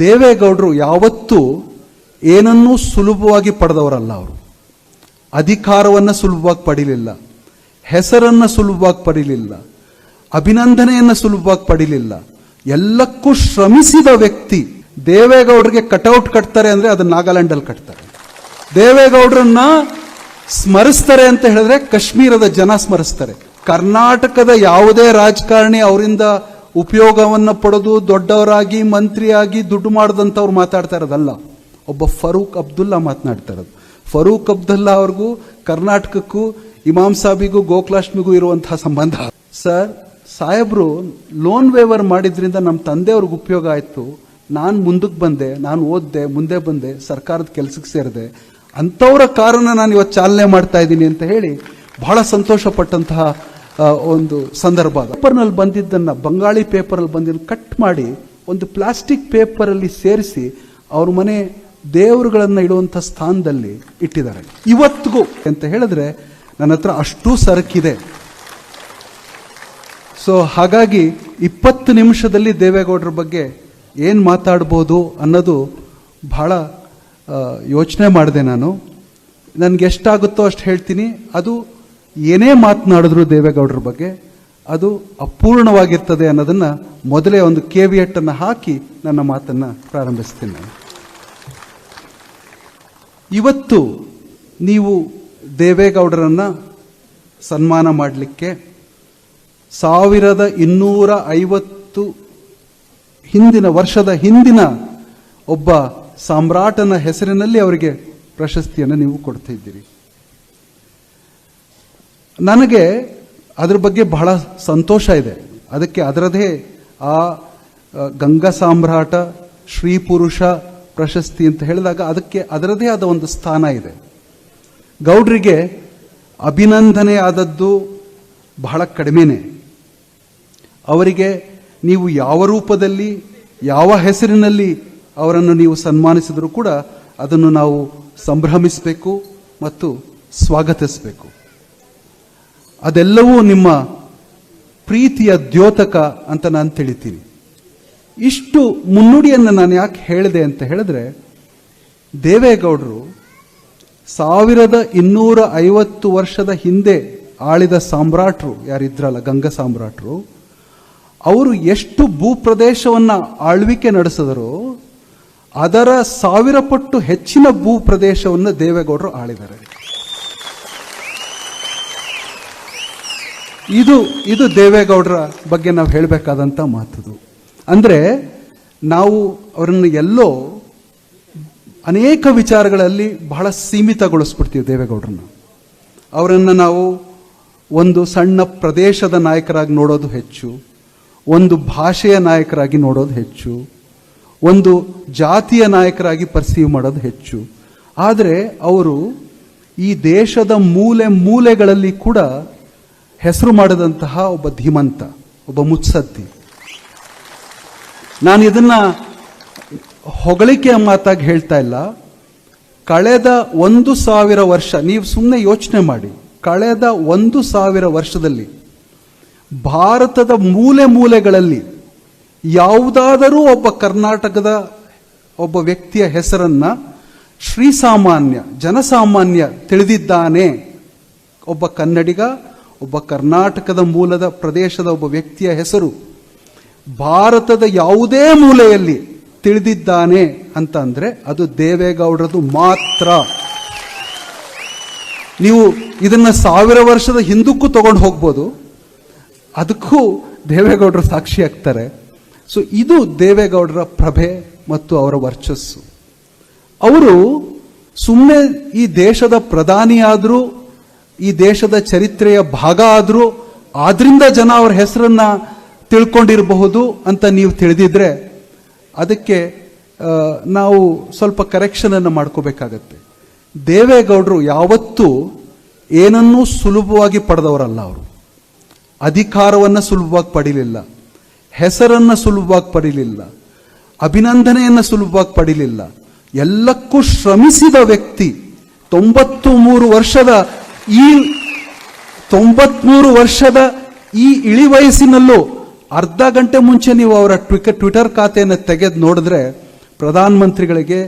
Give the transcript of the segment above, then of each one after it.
ದೇವೇಗೌಡರು ಯಾವತ್ತೂ ಏನನ್ನೂ ಸುಲಭವಾಗಿ ಪಡೆದವರಲ್ಲ. ಅವರು ಅಧಿಕಾರವನ್ನು ಸುಲಭವಾಗಿ ಪಡೀಲಿಲ್ಲ, ಹೆಸರನ್ನು ಸುಲಭವಾಗಿ ಪಡೀಲಿಲ್ಲ, ಅಭಿನಂದನೆಯನ್ನು ಸುಲಭವಾಗಿ ಪಡೀಲಿಲ್ಲ. ಎಲ್ಲಕ್ಕೂ ಶ್ರಮಿಸಿದ ವ್ಯಕ್ತಿ. ದೇವೇಗೌಡರಿಗೆ ಕಟೌಟ್ ಕಟ್ತಾರೆ ಅಂದ್ರೆ ಅದನ್ನ ನಾಗಾಲ್ಯಾಂಡಲ್ಲಿ ಕಟ್ತಾರೆ. ದೇವೇಗೌಡರನ್ನ ಸ್ಮರಿಸ್ತಾರೆ ಅಂತ ಹೇಳಿದ್ರೆ ಕಾಶ್ಮೀರದ ಜನ ಸ್ಮರಿಸ್ತಾರೆ. ಕರ್ನಾಟಕದ ಯಾವುದೇ ರಾಜಕಾರಣಿ ಅವರಿಂದ ಉಪಯೋಗವನ್ನು ಪಡೆದು ದೊಡ್ಡವರಾಗಿ ಮಂತ್ರಿಯಾಗಿ ದುಡ್ಡು ಮಾಡದಂತವ್ರು ಮಾತಾಡ್ತಾ ಇರೋದಲ್ಲ. ಒಬ್ಬ ಫರೂಕ್ ಅಬ್ದುಲ್ಲಾ ಮಾತನಾಡ್ತಾ ಇರೋದು. ಫರೂಕ್ ಅಬ್ದುಲ್ಲಾ ಅವ್ರಿಗೂ ಕರ್ನಾಟಕಕ್ಕೂ ಇಮಾಮ್ ಸಾಬಿಗೂ ಗೋಕುಲಾಷ್ಟಮಿಗೂ ಇರುವಂತಹ ಸಂಬಂಧ. ಸರ್, ಸಾಹೇಬ್ರು ಲೋನ್ ವೇವರ್ ಮಾಡಿದ್ರಿಂದ ನಮ್ಮ ತಂದೆಯವ್ರಿಗೆ ಉಪಯೋಗ ಆಯ್ತು. ನಾನು ಮುಂದಕ್ಕೆ ಬಂದೆ, ನಾನು ಓದಿದೆ, ಮುಂದೆ ಬಂದೆ, ಸರ್ಕಾರದ ಕೆಲಸಕ್ಕೆ ಸೇರಿದೆ. ಅಂಥವರ ಕಾರಣ ನಾನು ಇವತ್ತು ಚಾಲನೆ ಮಾಡ್ತಾ ಇದ್ದೀನಿ ಅಂತ ಹೇಳಿ ಬಹಳ ಸಂತೋಷ ಪಟ್ಟಂತಹ ಒಂದು ಸಂದರ್ಭ. ಪೇಪರ್ನಲ್ಲಿ ಬಂದಿದ್ದನ್ನ, ಬಂಗಾಳಿ ಪೇಪರಲ್ಲಿ ಬಂದಿದ್ದು ಕಟ್ ಮಾಡಿ ಒಂದು ಪ್ಲಾಸ್ಟಿಕ್ ಪೇಪರಲ್ಲಿ ಸೇರಿಸಿ ಅವ್ರ ಮನೆ ದೇವರುಗಳನ್ನು ಇಡುವಂಥ ಸ್ಥಾನದಲ್ಲಿ ಇಟ್ಟಿದ್ದಾರೆ ಇವತ್ತಿಗೂ ಅಂತ ಹೇಳಿದ್ರೆ ನನ್ನ ಹತ್ರ ಅಷ್ಟೂ ಸರಕಿದೆ. ಸೊ ಹಾಗಾಗಿ 20 ನಿಮಿಷದಲ್ಲಿ ದೇವೇಗೌಡರ ಬಗ್ಗೆ ಏನು ಮಾತಾಡ್ಬೋದು ಅನ್ನೋದು ಬಹಳ ಯೋಚನೆ ಮಾಡಿದೆ. ನನಗೆ ಎಷ್ಟಾಗುತ್ತೋ ಅಷ್ಟು ಹೇಳ್ತೀನಿ. ಅದು ಏನೇ ಮಾತನಾಡಿದ್ರು ದೇವೇಗೌಡರ ಬಗ್ಗೆ ಅದು ಅಪೂರ್ಣವಾಗಿರ್ತದೆ ಅನ್ನೋದನ್ನ ಮೊದಲೇ ಒಂದು ಕೇವಿಯಟ್ ಅನ್ನು ಹಾಕಿ ನನ್ನ ಮಾತನ್ನ ಪ್ರಾರಂಭಿಸ್ತೀನಿ. ನಾನು ಇವತ್ತು ನೀವು ದೇವೇಗೌಡರನ್ನ ಸನ್ಮಾನ ಮಾಡಲಿಕ್ಕೆ 1250 ವರ್ಷದ ಹಿಂದಿನ ಒಬ್ಬ ಸಾಮ್ರಾಟನ ಹೆಸರಿನಲ್ಲಿ ಅವರಿಗೆ ಪ್ರಶಸ್ತಿಯನ್ನು ನೀವು ಕೊಡ್ತಾ ಇದ್ದೀರಿ. ನನಗೆ ಅದ್ರ ಬಗ್ಗೆ ಬಹಳ ಸಂತೋಷ ಇದೆ. ಅದಕ್ಕೆ ಅದರದೇ ಆ ಗಂಗಾ ಸಾಮ್ರಾಟ ಶ್ರೀ ಪುರುಷ ಪ್ರಶಸ್ತಿ ಅಂತ ಹೇಳಿದಾಗ ಅದಕ್ಕೆ ಅದರದೇ ಆದ ಒಂದು ಸ್ಥಾನ ಇದೆ. ಗೌಡ್ರಿಗೆ ಅಭಿನಂದನೆ ಆದದ್ದು ಬಹಳ ಕಡಿಮೆನೆ. ಅವರಿಗೆ ನೀವು ಯಾವ ರೂಪದಲ್ಲಿ ಯಾವ ಹೆಸರಿನಲ್ಲಿ ಅವರನ್ನು ನೀವು ಸನ್ಮಾನಿಸಿದರೂ ಕೂಡ ಅದನ್ನು ನಾವು ಸಂಭ್ರಮಿಸಬೇಕು ಮತ್ತು ಸ್ವಾಗತಿಸಬೇಕು. ಅದೆಲ್ಲವೂ ನಿಮ್ಮ ಪ್ರೀತಿಯ ದ್ಯೋತಕ ಅಂತ ನಾನು ತಿಳಿತೀನಿ. ಇಷ್ಟು ಮುನ್ನುಡಿಯನ್ನು ನಾನು ಯಾಕೆ ಹೇಳಿದೆ ಅಂತ ಹೇಳಿದ್ರೆ, ದೇವೇಗೌಡರು 1250 ವರ್ಷದ ಹಿಂದೆ ಆಳಿದ ಸಾಮ್ರಾಟರು ಯಾರಿದ್ರಲ್ಲ, ಗಂಗಾ ಸಾಮ್ರಾಟರು, ಅವರು ಎಷ್ಟು ಭೂಪ್ರದೇಶವನ್ನು ಆಳ್ವಿಕೆ ನಡೆಸಿದರೋ ಅದರ 1000 ಪಟ್ಟು ಹೆಚ್ಚಿನ ಭೂಪ್ರದೇಶವನ್ನು ದೇವೇಗೌಡರು ಆಳಿದ್ದಾರೆ. ಇದು ದೇವೇಗೌಡರ ಬಗ್ಗೆ ನಾವು ಹೇಳಬೇಕಾದಂಥ ಮಾತದು. ಅಂದರೆ ನಾವು ಅವರನ್ನು ಎಲ್ಲೋ ಅನೇಕ ವಿಚಾರಗಳಲ್ಲಿ ಬಹಳ ಸೀಮಿತಗೊಳಿಸ್ಬಿಡ್ತೀವಿ ದೇವೇಗೌಡರನ್ನ. ಅವರನ್ನು ನಾವು ಒಂದು ಸಣ್ಣ ಪ್ರದೇಶದ ನಾಯಕರಾಗಿ ನೋಡೋದು ಹೆಚ್ಚು, ಒಂದು ಭಾಷೆಯ ನಾಯಕರಾಗಿ ನೋಡೋದು ಹೆಚ್ಚು, ಒಂದು ಜಾತಿಯ ನಾಯಕರಾಗಿ ಪರ್ಸೀವ್ ಮಾಡೋದು ಹೆಚ್ಚು. ಆದರೆ ಅವರು ಈ ದೇಶದ ಮೂಲೆ ಮೂಲೆಗಳಲ್ಲಿ ಕೂಡ ಹೆಸರು ಮಾಡಿದಂತಹ ಒಬ್ಬ ಧೀಮಂತ, ಒಬ್ಬ ಮುತ್ಸದ್ದಿ. ನಾನು ಇದನ್ನ ಹೊಗಳಿಕೆಯ ಮಾತಾಗಿ ಹೇಳ್ತಾ ಇಲ್ಲ. ಕಳೆದ 1000 ವರ್ಷ ನೀವು ಸುಮ್ಮನೆ ಯೋಚನೆ ಮಾಡಿ, ಕಳೆದ 1000 ವರ್ಷದಲ್ಲಿ ಭಾರತದ ಮೂಲೆ ಮೂಲೆಗಳಲ್ಲಿ ಯಾವುದಾದರೂ ಒಬ್ಬ ಕರ್ನಾಟಕದ ಒಬ್ಬ ವ್ಯಕ್ತಿಯ ಹೆಸರನ್ನ ಶ್ರೀಸಾಮಾನ್ಯ ಜನಸಾಮಾನ್ಯ ತಿಳಿದಿದ್ದಾನೆ. ಒಬ್ಬ ಕನ್ನಡಿಗ, ಒಬ್ಬ ಕರ್ನಾಟಕದ ಮೂಲದ ಪ್ರದೇಶದ ಒಬ್ಬ ವ್ಯಕ್ತಿಯ ಹೆಸರು ಭಾರತದ ಯಾವುದೇ ಮೂಲೆಯಲ್ಲಿ ತಿಳಿದಿದ್ದಾನೆ ಅಂತ ಅಂದ್ರೆ ಅದು ದೇವೇಗೌಡರದು ಮಾತ್ರ. ನೀವು ಇದನ್ನ 1000 ವರ್ಷದ ಹಿಂದಕ್ಕೂ ತಗೊಂಡು ಹೋಗ್ಬೋದು, ಅದಕ್ಕೂ ದೇವೇಗೌಡರು ಸಾಕ್ಷಿ ಆಗ್ತಾರೆ. ಸೊ ಇದು ದೇವೇಗೌಡರ ಪ್ರಭೆ ಮತ್ತು ಅವರ ವರ್ಚಸ್ಸು. ಅವರು ಸುಮ್ಮನೆ ಈ ದೇಶದ ಪ್ರಧಾನಿಯಾದರೂ, ಈ ದೇಶದ ಚರಿತ್ರೆಯ ಭಾಗ ಆದರೂ, ಆದ್ರಿಂದ ಜನ ಅವರ ಹೆಸರನ್ನ ತಿಳ್ಕೊಂಡಿರಬಹುದು ಅಂತ ನೀವು ತಿಳಿದಿದ್ರೆ ಅದಕ್ಕೆ ನಾವು ಸ್ವಲ್ಪ ಕರೆಕ್ಷನ್ ಅನ್ನು ಮಾಡ್ಕೋಬೇಕಾಗತ್ತೆ. ದೇವೇಗೌಡರು ಯಾವತ್ತೂ ಏನನ್ನೂ ಸುಲಭವಾಗಿ ಪಡೆದವರಲ್ಲ. ಅವರು ಅಧಿಕಾರವನ್ನು ಸುಲಭವಾಗಿ ಪಡೀಲಿಲ್ಲ, ಹೆಸರನ್ನು ಸುಲಭವಾಗಿ ಪಡೀಲಿಲ್ಲ, ಅಭಿನಂದನೆಯನ್ನು ಸುಲಭವಾಗಿ ಪಡೀಲಿಲ್ಲ. ಎಲ್ಲಕ್ಕೂ ಶ್ರಮಿಸಿದ ವ್ಯಕ್ತಿ. 93 ವರ್ಷದ ಈ ಇಳಿ ವಯಸ್ಸಿನಲ್ಲೂ ಅರ್ಧ ಗಂಟೆ ಮುಂಚೆ ನೀವು ಅವರ ಟ್ವಿಟರ್ ಖಾತೆಯನ್ನು ತೆಗೆದು ನೋಡಿದ್ರೆ ಪ್ರಧಾನಮಂತ್ರಿಗಳಿಗೆ,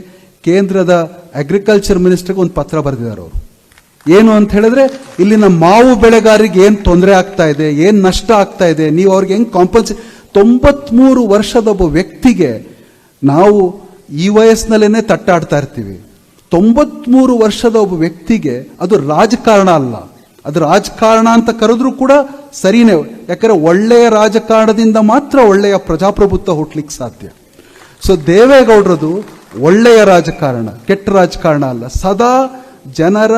ಕೇಂದ್ರದ ಅಗ್ರಿಕಲ್ಚರ್ ಮಿನಿಸ್ಟರ್ಗೆ ಒಂದು ಪತ್ರ ಬರೆದಿದ್ದಾರೆ ಅವರು. ಏನು ಅಂತ ಹೇಳಿದ್ರೆ, ಇಲ್ಲಿನ ಮಾವು ಬೆಳೆಗಾರರಿಗೆ ಏನು ತೊಂದರೆ ಆಗ್ತಾ ಇದೆ, ಏನು ನಷ್ಟ ಆಗ್ತಾ ಇದೆ, ನೀವು ಅವ್ರಿಗೆ ಹೆಂಗೆ 93 ವರ್ಷದ ಒಬ್ಬ ವ್ಯಕ್ತಿಗೆ ನಾವು ಈ ವಯಸ್ಸಿನಲ್ಲೇನೆ ತಟ್ಟಾಡ್ತಾ ಇರ್ತೀವಿ. 93 ವರ್ಷದ ಒಬ್ಬ ವ್ಯಕ್ತಿಗೆ ಅದು ರಾಜಕಾರಣ ಅಲ್ಲ, ಅದು ರಾಜಕಾರಣ ಅಂತ ಕರೆದ್ರೂ ಕೂಡ ಸರಿನೇ. ಯಾಕಂದ್ರೆ ಒಳ್ಳೆಯ ರಾಜಕಾರಣದಿಂದ ಮಾತ್ರ ಒಳ್ಳೆಯ ಪ್ರಜಾಪ್ರಭುತ್ವ ಹುಟ್ಲಿಕ್ಕೆ ಸಾಧ್ಯ. ಸೊ ದೇವೇಗೌಡರದು ಒಳ್ಳೆಯ ರಾಜಕಾರಣ, ಕೆಟ್ಟ ರಾಜಕಾರಣ ಅಲ್ಲ. ಸದಾ ಜನರ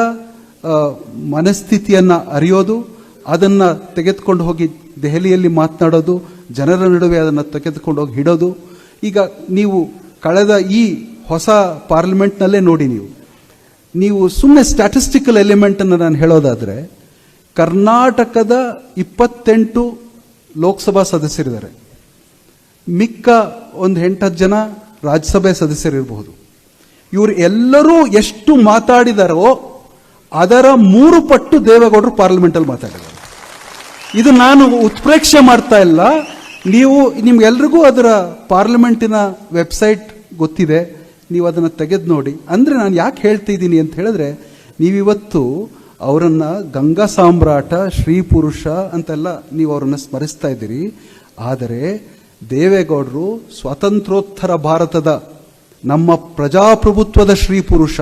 ಮನಸ್ಥಿತಿಯನ್ನ ಅರಿಯೋದು, ಅದನ್ನ ತೆಗೆದುಕೊಂಡು ಹೋಗಿ ದೆಹಲಿಯಲ್ಲಿ ಮಾತನಾಡೋದು, ಜನರ ನಡುವೆ ಅದನ್ನು ತೆಗೆದುಕೊಂಡು ಹೋಗಿ ಹಿಡೋದು. ಈಗ ನೀವು ಕಳೆದ ಈ ಹೊಸ ಪಾರ್ಲಿಮೆಂಟ್ನಲ್ಲೇ ನೋಡಿ, ನೀವು ಸುಮ್ಮನೆ ಸ್ಟ್ಯಾಟಿಸ್ಟಿಕಲ್ ಎಲಿಮೆಂಟ್ ಅನ್ನು ನಾನು ಹೇಳೋದಾದ್ರೆ, ಕರ್ನಾಟಕದ 28 ಲೋಕಸಭಾ ಸದಸ್ಯರಿದ್ದಾರೆ, ಮಿಕ್ಕ ಒಂದು 8-10 ಜನ ರಾಜ್ಯಸಭೆ ಸದಸ್ಯರಿರಬಹುದು. ಇವರು ಎಲ್ಲರೂ ಎಷ್ಟು ಮಾತಾಡಿದಾರೋ ಅದರ 3 ಪಟ್ಟು ದೇವೇಗೌಡರು ಪಾರ್ಲಿಮೆಂಟಲ್ಲಿ ಮಾತಾಡಿದ್ದಾರೆ. ಇದು ನಾನು ಉತ್ಪ್ರೇಕ್ಷೆ ಮಾಡ್ತಾ ಇಲ್ಲ, ನೀವು ನಿಮ್ಗೆಲ್ರಿಗೂ ಅದರ ಪಾರ್ಲಿಮೆಂಟಿನ ವೆಬ್ಸೈಟ್ ಗೊತ್ತಿದೆ, ನೀವು ಅದನ್ನು ತೆಗೆದು ನೋಡಿ. ಅಂದರೆ ನಾನು ಯಾಕೆ ಹೇಳ್ತಿದ್ದೀನಿ ಅಂತ ಹೇಳಿದ್ರೆ, ನೀವಿವತ್ತು ಅವರನ್ನು ಗಂಗಾ ಸಾಮ್ರಾಟ, ಶ್ರೀ ಪುರುಷ ಅಂತೆಲ್ಲ ನೀವು ಅವರನ್ನು ಸ್ಮರಿಸ್ತಾ ಇದ್ದೀರಿ. ಆದರೆ ದೇವೇಗೌಡರು ಸ್ವಾತಂತ್ರ್ಯೋತ್ತರ ಭಾರತದ ನಮ್ಮ ಪ್ರಜಾಪ್ರಭುತ್ವದ ಶ್ರೀ ಪುರುಷ,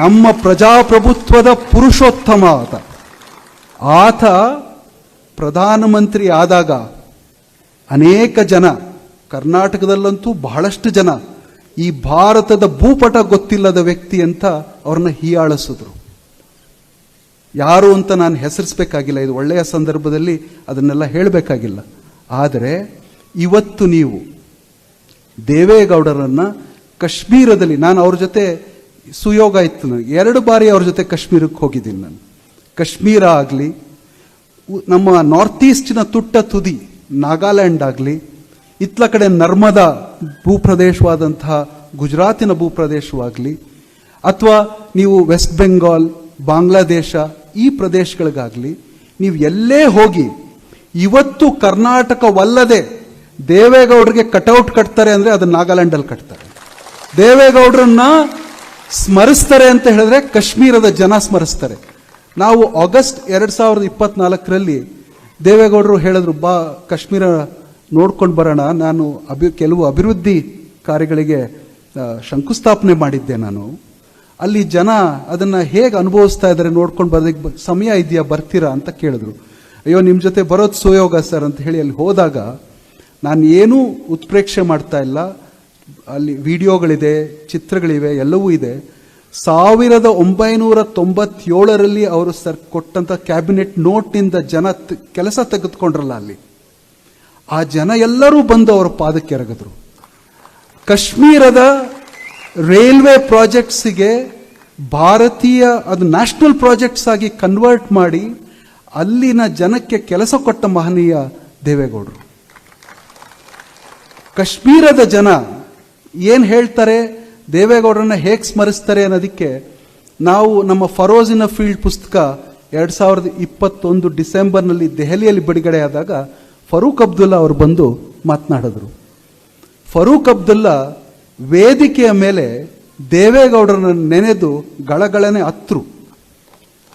ನಮ್ಮ ಪ್ರಜಾಪ್ರಭುತ್ವದ ಪುರುಷೋತ್ತಮ ಆತ ಪ್ರಧಾನಮಂತ್ರಿ ಆದಾಗ ಅನೇಕ ಜನ, ಕರ್ನಾಟಕದಲ್ಲಂತೂ ಬಹಳಷ್ಟು ಜನ, ಈ ಭಾರತದ ಭೂಪಟ ಗೊತ್ತಿಲ್ಲದ ವ್ಯಕ್ತಿ ಅಂತ ಅವ್ರನ್ನ ಹೀಯಾಳಿಸಿದ್ರು. ಯಾರು ಅಂತ ನಾನು ಹೆಸರಿಸಬೇಕಾಗಿಲ್ಲ, ಇದು ಒಳ್ಳೆಯ ಸಂದರ್ಭದಲ್ಲಿ ಅದನ್ನೆಲ್ಲ ಹೇಳಬೇಕಾಗಿಲ್ಲ. ಆದರೆ ಇವತ್ತು ನೀವು ದೇವೇಗೌಡರನ್ನ ಕಾಶ್ಮೀರದಲ್ಲಿ, ನಾನು ಅವ್ರ ಜೊತೆ ಸುಯೋಗ ಇತ್ತು, ನನಗೆ 2 ಬಾರಿ ಅವ್ರ ಜೊತೆ ಕಾಶ್ಮೀರಕ್ಕೆ ಹೋಗಿದ್ದೀನಿ. ನಾನು ಕಾಶ್ಮೀರ ಆಗಲಿ, ನಮ್ಮ ನಾರ್ತ್ ಈಸ್ಟಿನ ತುಟ್ಟ ತುದಿ ನಾಗಾಲ್ಯಾಂಡ್ ಆಗಲಿ, ಇತ್ಲ ಕಡೆ ನರ್ಮದಾ ಭೂಪ್ರದೇಶವಾದಂತಹ ಗುಜರಾತಿನ ಭೂಪ್ರದೇಶವಾಗಲಿ, ಅಥವಾ ನೀವು ವೆಸ್ಟ್ ಬೆಂಗಾಲ್, ಬಾಂಗ್ಲಾದೇಶ ಈ ಪ್ರದೇಶಗಳಿಗಾಗಲಿ, ನೀವು ಎಲ್ಲೇ ಹೋಗಿ ಇವತ್ತು ಕರ್ನಾಟಕವಲ್ಲದೆ ದೇವೇಗೌಡರಿಗೆ ಕಟೌಟ್ ಕಟ್ತಾರೆ ಅಂದರೆ ಅದು ನಾಗಾಲ್ಯಾಂಡಲ್ಲಿ ಕಟ್ತಾರೆ. ದೇವೇಗೌಡರನ್ನ ಸ್ಮರಿಸ್ತಾರೆ ಅಂತ ಹೇಳಿದ್ರೆ ಕಾಶ್ಮೀರದ ಜನ ಸ್ಮರಿಸ್ತಾರೆ. ನಾವು ಆಗಸ್ಟ್ 2024ರಲ್ಲಿ ದೇವೇಗೌಡರು ಹೇಳಿದ್ರು, ಬಾ ಕಾಶ್ಮೀರ ನೋಡ್ಕೊಂಡು ಬರೋಣ. ನಾನು ಕೆಲವು ಅಭಿವೃದ್ಧಿ ಕಾರ್ಯಗಳಿಗೆ ಶಂಕುಸ್ಥಾಪನೆ ಮಾಡಿದ್ದೆ. ನಾನು ಅಲ್ಲಿ ಜನ ಅದನ್ನು ಹೇಗೆ ಅನುಭವಿಸ್ತಾ ಇದ್ದಾರೆ ನೋಡ್ಕೊಂಡು ಬರೋದಕ್ಕೆ ಸಮಯ ಇದೆಯಾ, ಬರ್ತೀರಾ ಅಂತ ಕೇಳಿದ್ರು. ಅಯ್ಯೋ ನಿಮ್ಮ ಜೊತೆ ಬರೋದು ಸುಯೋಗ ಸರ್ ಅಂತ ಹೇಳಿ ಅಲ್ಲಿ ಹೋದಾಗ ನಾನು ಏನೂ ಉತ್ಪ್ರೇಕ್ಷೆ ಮಾಡ್ತಾ ಇಲ್ಲ. ಅಲ್ಲಿ ವಿಡಿಯೋಗಳಿದೆ, ಚಿತ್ರಗಳಿವೆ, ಎಲ್ಲವೂ ಇದೆ. 1997ರಲ್ಲಿ ಅವರು ಕೊಟ್ಟಂತ ಕ್ಯಾಬಿನೆಟ್ ನೋಟ್ನಿಂದ ಜನ ಕೆಲಸ ತೆಗೆದುಕೊಂಡ್ರಲ್ಲ, ಅಲ್ಲಿ ಆ ಜನ ಎಲ್ಲರೂ ಬಂದು ಅವರ ಪಾದಕ್ಕೆ ಎರಗಿದ್ರು. ಕಾಶ್ಮೀರದ ರೈಲ್ವೆ ಪ್ರಾಜೆಕ್ಟ್ಸ್ಗೆ ಭಾರತೀಯ, ಅದು ನ್ಯಾಷನಲ್ ಪ್ರಾಜೆಕ್ಟ್ಸ್ ಆಗಿ ಕನ್ವರ್ಟ್ ಮಾಡಿ ಅಲ್ಲಿನ ಜನಕ್ಕೆ ಕೆಲಸ ಕೊಟ್ಟ ಮಹನೀಯ ದೇವೇಗೌಡರು. ಕಾಶ್ಮೀರದ ಜನ ಏನು ಹೇಳ್ತಾರೆ, ದೇವೇಗೌಡರನ್ನ ಹೇಗೆ ಸ್ಮರಿಸ್ತಾರೆ ಅನ್ನೋದಕ್ಕೆ ನಾವು ನಮ್ಮ ಫರೋಜಿನ ಫೀಲ್ಡ್ ಪುಸ್ತಕ 2021 ಡಿಸೆಂಬರ್ನಲ್ಲಿ ದೆಹಲಿಯಲ್ಲಿ ಬಿಡುಗಡೆ ಆದಾಗ ಫರೂಕ್ ಅಬ್ದುಲ್ಲಾ ಅವರು ಬಂದು ಮಾತನಾಡಿದ್ರು. ಫರೂಕ್ ಅಬ್ದುಲ್ಲಾ ವೇದಿಕೆಯ ಮೇಲೆ ದೇವೇಗೌಡರನ್ನ ನೆನೆದು ಗಳಗಳನೆ ಅತ್ರು.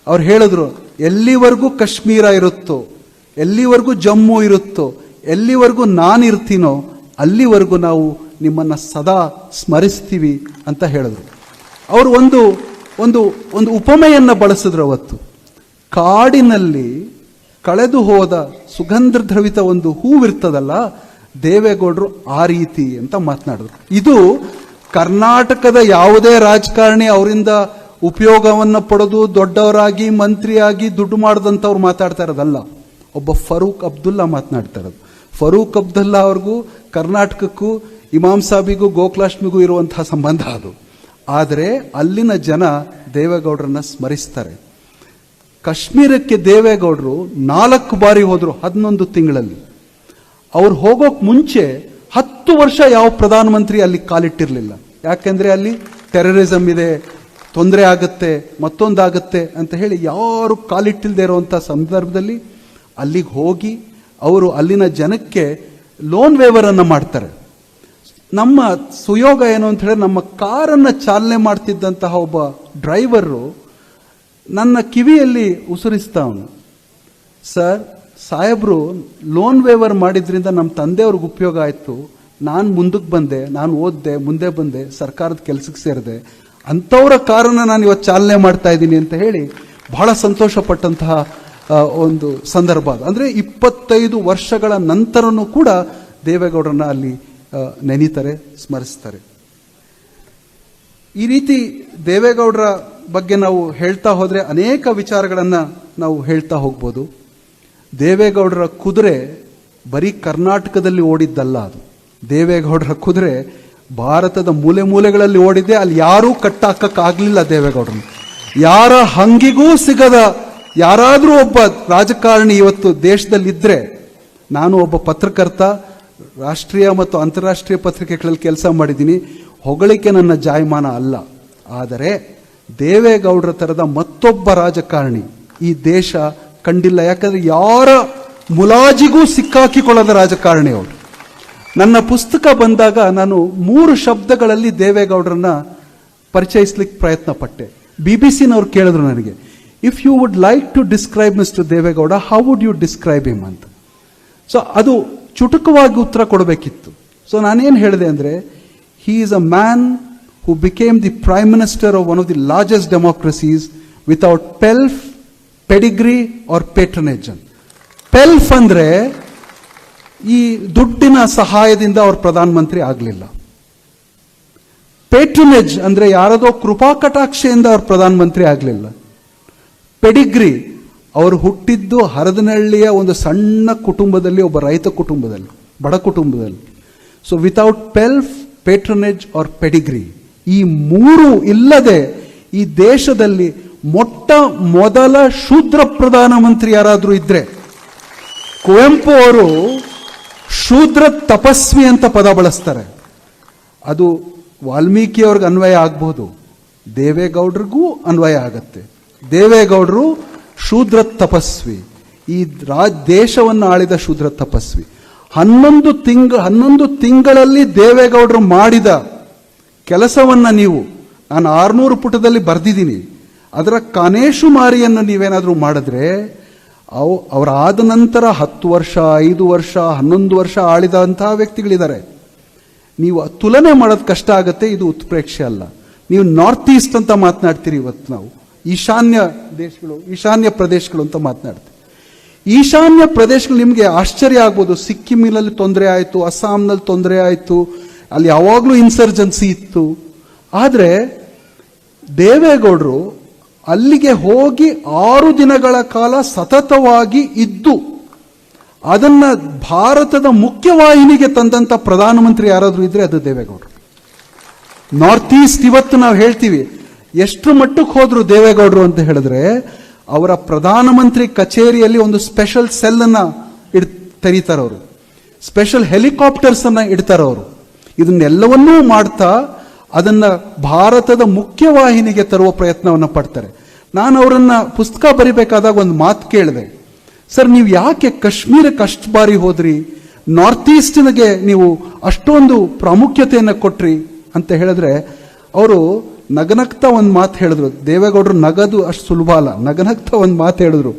ಅವ್ರು ಹೇಳಿದ್ರು, ಎಲ್ಲಿವರೆಗೂ ಕಾಶ್ಮೀರ ಇರುತ್ತೋ, ಎಲ್ಲಿವರೆಗೂ ಜಮ್ಮು ಇರುತ್ತೋ, ಎಲ್ಲಿವರೆಗೂ ನಾನಿರ್ತೀನೋ ಅಲ್ಲಿವರೆಗೂ ನಾವು ನಿಮ್ಮನ್ನು ಸದಾ ಸ್ಮರಿಸ್ತೀವಿ ಅಂತ ಹೇಳಿದ್ರು. ಅವರು ಒಂದು ಒಂದು ಒಂದು ಉಪಮೆಯನ್ನು ಬಳಸಿದ್ರು. ಅವತ್ತು ಕಾಡಿನಲ್ಲಿ ಕಳೆದು ಹೋದ ಸುಗಂಧ ದ್ರವಿತ ಒಂದು ಹೂವಿರ್ತದಲ್ಲ, ದೇವೇಗೌಡರು ಆ ರೀತಿ ಅಂತ ಮಾತನಾಡಿದ್ರು. ಇದು ಕರ್ನಾಟಕದ ಯಾವುದೇ ರಾಜಕಾರಣಿ ಅವರಿಂದ ಉಪಯೋಗವನ್ನು ಪಡೆದು ದೊಡ್ಡವರಾಗಿ ಮಂತ್ರಿಯಾಗಿ ದುಡ್ಡು ಮಾಡದಂಥವ್ರು ಮಾತಾಡ್ತಾ ಇರೋದಲ್ಲ, ಒಬ್ಬ ಫರೂಕ್ ಅಬ್ದುಲ್ಲಾ ಮಾತನಾಡ್ತಾ ಇರೋದು. ಫರೂಕ್ ಅಬ್ದುಲ್ಲಾ ಅವ್ರಿಗೂ ಕರ್ನಾಟಕಕ್ಕೂ ಇಮಾಮ್ ಸಾಬಿಗೂ ಗೋಕುಲಾಷ್ಟಮಿಗೂ ಇರುವಂತಹ ಸಂಬಂಧ ಅದು. ಆದರೆ ಅಲ್ಲಿನ ಜನ ದೇವೇಗೌಡರನ್ನ ಸ್ಮರಿಸ್ತಾರೆ. ಕಾಶ್ಮೀರಕ್ಕೆ ದೇವೇಗೌಡರು 4 ಬಾರಿ ಹೋದ್ರು 11 ತಿಂಗಳಲ್ಲಿ. ಅವ್ರು ಹೋಗೋಕ್ ಮುಂಚೆ 10 ವರ್ಷ ಯಾವ ಪ್ರಧಾನಮಂತ್ರಿ ಅಲ್ಲಿ ಕಾಲಿಟ್ಟಿರಲಿಲ್ಲ. ಯಾಕೆಂದ್ರೆ ಅಲ್ಲಿ ಟೆರರಿಸಮ್ ಇದೆ, ತೊಂದರೆ ಆಗುತ್ತೆ, ಮತ್ತೊಂದಾಗತ್ತೆ ಅಂತ ಹೇಳಿ ಯಾರು ಕಾಲಿಟ್ಟಿಲ್ಲದೆ ಇರುವಂಥ ಸಂದರ್ಭದಲ್ಲಿ ಅಲ್ಲಿಗೆ ಹೋಗಿ ಅವರು ಅಲ್ಲಿನ ಜನಕ್ಕೆ ಲೋನ್ ವೇವರ್ ಅನ್ನು ಮಾಡ್ತಾರೆ. ನಮ್ಮ ಸುಯೋಗ ಏನು ಅಂತ ಹೇಳಿದ್ರೆ, ನಮ್ಮ ಕಾರನ್ನು ಚಾಲನೆ ಮಾಡ್ತಿದ್ದಂತಹ ಒಬ್ಬ ಡ್ರೈವರು ನನ್ನ ಕಿವಿಯಲ್ಲಿ ಉಸುರಿಸ್ತಾವನು, ಸರ್ ಸಾಹೇಬ್ರು ಲೋನ್ ವೇವರ್ ಮಾಡಿದ್ರಿಂದ ನಮ್ಮ ತಂದೆಯವ್ರಿಗೆ ಉಪಯೋಗ ಆಯಿತು, ನಾನು ಮುಂದಕ್ಕೆ ಬಂದೆ, ನಾನು ಓದಿದೆ, ಮುಂದೆ ಬಂದೆ, ಸರ್ಕಾರದ ಕೆಲಸಕ್ಕೆ ಸೇರಿದೆ, ಅಂಥವರ ಕಾರನ್ನು ನಾನು ಇವತ್ತು ಚಾಲನೆ ಮಾಡ್ತಾ ಇದ್ದೀನಿ ಅಂತ ಹೇಳಿ ಬಹಳ ಸಂತೋಷಪಟ್ಟಂತಹ ಒಂದು ಸಂದರ್ಭ ಅದು. ಅಂದರೆ 25 ವರ್ಷಗಳ ನಂತರನೂ ಕೂಡ ದೇವೇಗೌಡರನ್ನ ಅಲ್ಲಿ ನೆನೀತಾರೆ, ಸ್ಮರಿಸ್ತಾರೆ. ಈ ರೀತಿ ದೇವೇಗೌಡರ ಬಗ್ಗೆ ನಾವು ಹೇಳ್ತಾ ಹೋದರೆ ಅನೇಕ ವಿಚಾರಗಳನ್ನು ನಾವು ಹೇಳ್ತಾ ಹೋಗ್ಬೋದು. ದೇವೇಗೌಡರ ಕುದುರೆ ಬರೀ ಕರ್ನಾಟಕದಲ್ಲಿ ಓಡಿದ್ದಲ್ಲ, ಅದು ದೇವೇಗೌಡರ ಕುದುರೆ ಭಾರತದ ಮೂಲೆ ಮೂಲೆಗಳಲ್ಲಿ ಓಡಿದೆ. ಅಲ್ಲಿ ಯಾರೂ ಕಟ್ಟಾಕಕ್ಕಾಗಲಿಲ್ಲ ದೇವೇಗೌಡರನ್ನು. ಯಾರ ಹಂಗಿಗೂ ಸಿಗದ ಯಾರಾದರೂ ಒಬ್ಬ ರಾಜಕಾರಣಿ ಇವತ್ತು ದೇಶದಲ್ಲಿದ್ದರೆ, ನಾನು ಒಬ್ಬ ಪತ್ರಕರ್ತ, ರಾಷ್ಟ್ರೀಯ ಮತ್ತು ಅಂತಾರಾಷ್ಟ್ರೀಯ ಪತ್ರಿಕೆಗಳಲ್ಲಿ ಕೆಲಸ ಮಾಡಿದ್ದೀನಿ, ಹೊಗಳಿಕೆ ನನ್ನ ಜಾಯಮಾನ ಅಲ್ಲ. ಆದರೆ ದೇವೇಗೌಡರ ಥರದ ಮತ್ತೊಬ್ಬ ರಾಜಕಾರಣಿ ಈ ದೇಶ ಕಂಡಿಲ್ಲ. ಯಾಕಂದರೆ ಯಾರ ಮುಲಾಜಿಗೂ ಸಿಕ್ಕಾಕಿಕೊಳ್ಳದ ರಾಜಕಾರಣಿ ಅವರು. ನನ್ನ ಪುಸ್ತಕ ಬಂದಾಗ ನಾನು 3 ಶಬ್ದಗಳಲ್ಲಿ ದೇವೇಗೌಡರನ್ನ ಪರಿಚಯಿಸ್ಲಿಕ್ಕೆ ಪ್ರಯತ್ನ ಪಟ್ಟೆ. BBC-ನವ್ರು ಕೇಳಿದ್ರು ನನಗೆ, if you would like to describe mister Deve Gowda, how would you describe him ಅಂತ. ಸೊ ಅದು ಚುಟುಕವಾಗಿ ಉತ್ತರ ಕೊಡಬೇಕಿತ್ತು. ಸೊ ನಾನೇನು ಹೇಳಿದೆ ಅಂದರೆ, he is a man who became the prime minister of one of the largest democracies without pelf, pedigree or patronage. pelf ಅಂದ್ರೆ ಈ ದುಡ್ಡಿನ ಸಹಾಯದಿಂದ ಅವರು ಪ್ರಧಾನಮಂತ್ರಿ ಆಗಲಿಲ್ಲ. ಪೇಟ್ರನೇಜ್ ಅಂದ್ರೆ ಯಾರದೋ ಕೃಪಾ ಕಟಾಕ್ಷೆಯಿಂದ ಅವರು ಪ್ರಧಾನಮಂತ್ರಿ ಆಗಲಿಲ್ಲ. ಪೆಡಿಗ್ರಿ, ಅವರು ಹುಟ್ಟಿದ್ದು ಹರದನಹಳ್ಳಿಯ ಒಂದು ಸಣ್ಣ ಕುಟುಂಬದಲ್ಲಿ, ಒಬ್ಬ ರೈತ ಕುಟುಂಬದಲ್ಲಿ, ಬಡ ಕುಟುಂಬದಲ್ಲಿ. ಸೊ ವಿತೌಟ್ ಪೆಲ್ಫ್, ಪೇಟ್ರನೇಜ್ ಆರ್ ಪೆಡಿಗ್ರಿ, ಈ 3 ಇಲ್ಲದೆ ಈ ದೇಶದಲ್ಲಿ ಮೊಟ್ಟ ಮೊದಲ ಶೂದ್ರ ಪ್ರಧಾನಮಂತ್ರಿ ಯಾರಾದರೂ ಇದ್ರೆ, ಕುವೆಂಪು ಅವರು ಶೂದ್ರ ತಪಸ್ವಿ ಅಂತ ಪದ ಬಳಸ್ತಾರೆ. ಅದು ವಾಲ್ಮೀಕಿ ಅವ್ರಿಗೆ ಅನ್ವಯ ಆಗ್ಬೋದು, ದೇವೇಗೌಡರಿಗೂ ಅನ್ವಯ ಆಗತ್ತೆ. ದೇವೇಗೌಡರು ಶೂದ್ರ ತಪಸ್ವಿ, ಈ ದೇಶವನ್ನು ಆಳಿದ ಶೂದ್ರ ತಪಸ್ವಿ. 11 ತಿಂಗಳಲ್ಲಿ ದೇವೇಗೌಡರು ಮಾಡಿದ ಕೆಲಸವನ್ನ ನಾನು 600 ಪುಟದಲ್ಲಿ ಬರೆದಿದ್ದೀನಿ. ಅದರ ಕನೇಶುಮಾರಿಯನ್ನು ನೀವೇನಾದರೂ ಮಾಡಿದ್ರೆ, ಅವರಾದ ನಂತರ 10 ವರ್ಷ, 5 ವರ್ಷ, 11 ವರ್ಷ ಆಳಿದಂತಹ ವ್ಯಕ್ತಿಗಳಿದ್ದಾರೆ. ನೀವು ತುಲನೆ ಮಾಡೋದು ಕಷ್ಟ ಆಗುತ್ತೆ. ಇದು ಉತ್ಪ್ರೇಕ್ಷೆ ಅಲ್ಲ. ನೀವು ನಾರ್ತ್ ಈಸ್ಟ್ ಅಂತ ಮಾತನಾಡ್ತೀರಿ, ಇವತ್ತು ನಾವು ಈಶಾನ್ಯ ದೇಶಗಳು, ಈಶಾನ್ಯ ಪ್ರದೇಶಗಳು ಅಂತ ಮಾತನಾಡ್ತೀವಿ. ಈಶಾನ್ಯ ಪ್ರದೇಶಗಳು ನಿಮಗೆ ಆಶ್ಚರ್ಯ ಆಗ್ಬೋದು. ಸಿಕ್ಕಿಮಿನಲ್ಲಿ ತೊಂದರೆ ಆಯಿತು, ಅಸ್ಸಾಂನಲ್ಲಿ ತೊಂದರೆ ಆಯಿತು, ಅಲ್ಲಿ ಯಾವಾಗಲೂ ಇನ್ಸರ್ಜೆನ್ಸಿ ಇತ್ತು. ಆದರೆ ದೇವೇಗೌಡರು ಅಲ್ಲಿಗೆ ಹೋಗಿ 6 ದಿನಗಳ ಕಾಲ ಸತತವಾಗಿ ಇದ್ದು ಅದನ್ನ ಭಾರತದ ಮುಖ್ಯವಾಹಿನಿಗೆ ತಂದಂತ ಪ್ರಧಾನಮಂತ್ರಿ ಯಾರಾದರೂ ಇದ್ರೆ ಅದು ದೇವೇಗೌಡರು. ನಾರ್ತ್ ಈಸ್ಟ್ ಇವತ್ತು ನಾವು ಹೇಳ್ತೀವಿ, ಎಷ್ಟು ಮಟ್ಟಕ್ಕೆ ಹೋದ್ರು ದೇವೇಗೌಡರು ಅಂತ ಹೇಳಿದ್ರೆ, ಅವರ ಪ್ರಧಾನಮಂತ್ರಿ ಕಚೇರಿಯಲ್ಲಿ ಒಂದು ಸ್ಪೆಷಲ್ ಸೆಲ್ ಅನ್ನ ತೆರೀತಾರವರು, ಸ್ಪೆಷಲ್ ಹೆಲಿಕಾಪ್ಟರ್ಸ್ ಅನ್ನ ಇಡ್ತಾರವರು. ಇದನ್ನೆಲ್ಲವನ್ನೂ ಮಾಡ್ತಾ ಅದನ್ನ ಭಾರತದ ಮುಖ್ಯವಾಹಿನಿಗೆ ತರುವ ಪ್ರಯತ್ನವನ್ನು ಪಡ್ತಾರೆ. ನಾನು ಅವರನ್ನ ಪುಸ್ತಕ ಬರಿಬೇಕಾದಾಗ ಒಂದು ಮಾತು ಕೇಳಿದೆ, ಸರ್ ನೀವು ಯಾಕೆ ಕಾಶ್ಮೀರಕ್ಕೆ ಅಷ್ಟು ಬಾರಿ ಹೋದ್ರಿ, ನಾರ್ತ್ ಈಸ್ಟ್ಗೆ ನೀವು ಅಷ್ಟೊಂದು ಪ್ರಾಮುಖ್ಯತೆಯನ್ನು ಕೊಟ್ರಿ ಅಂತ ಹೇಳಿದ್ರೆ, ಅವರು ನಗನಗ್ತಾ ಒಂದು ಮಾತು ಹೇಳಿದ್ರು. ದೇವೇಗೌಡರು ನಗದು ಅಷ್ಟು ಸುಲಭ ಅಲ್ಲ, ನಗನಗ್ತಾ ಒಂದು ಮಾತು ಹೇಳಿದ್ರು,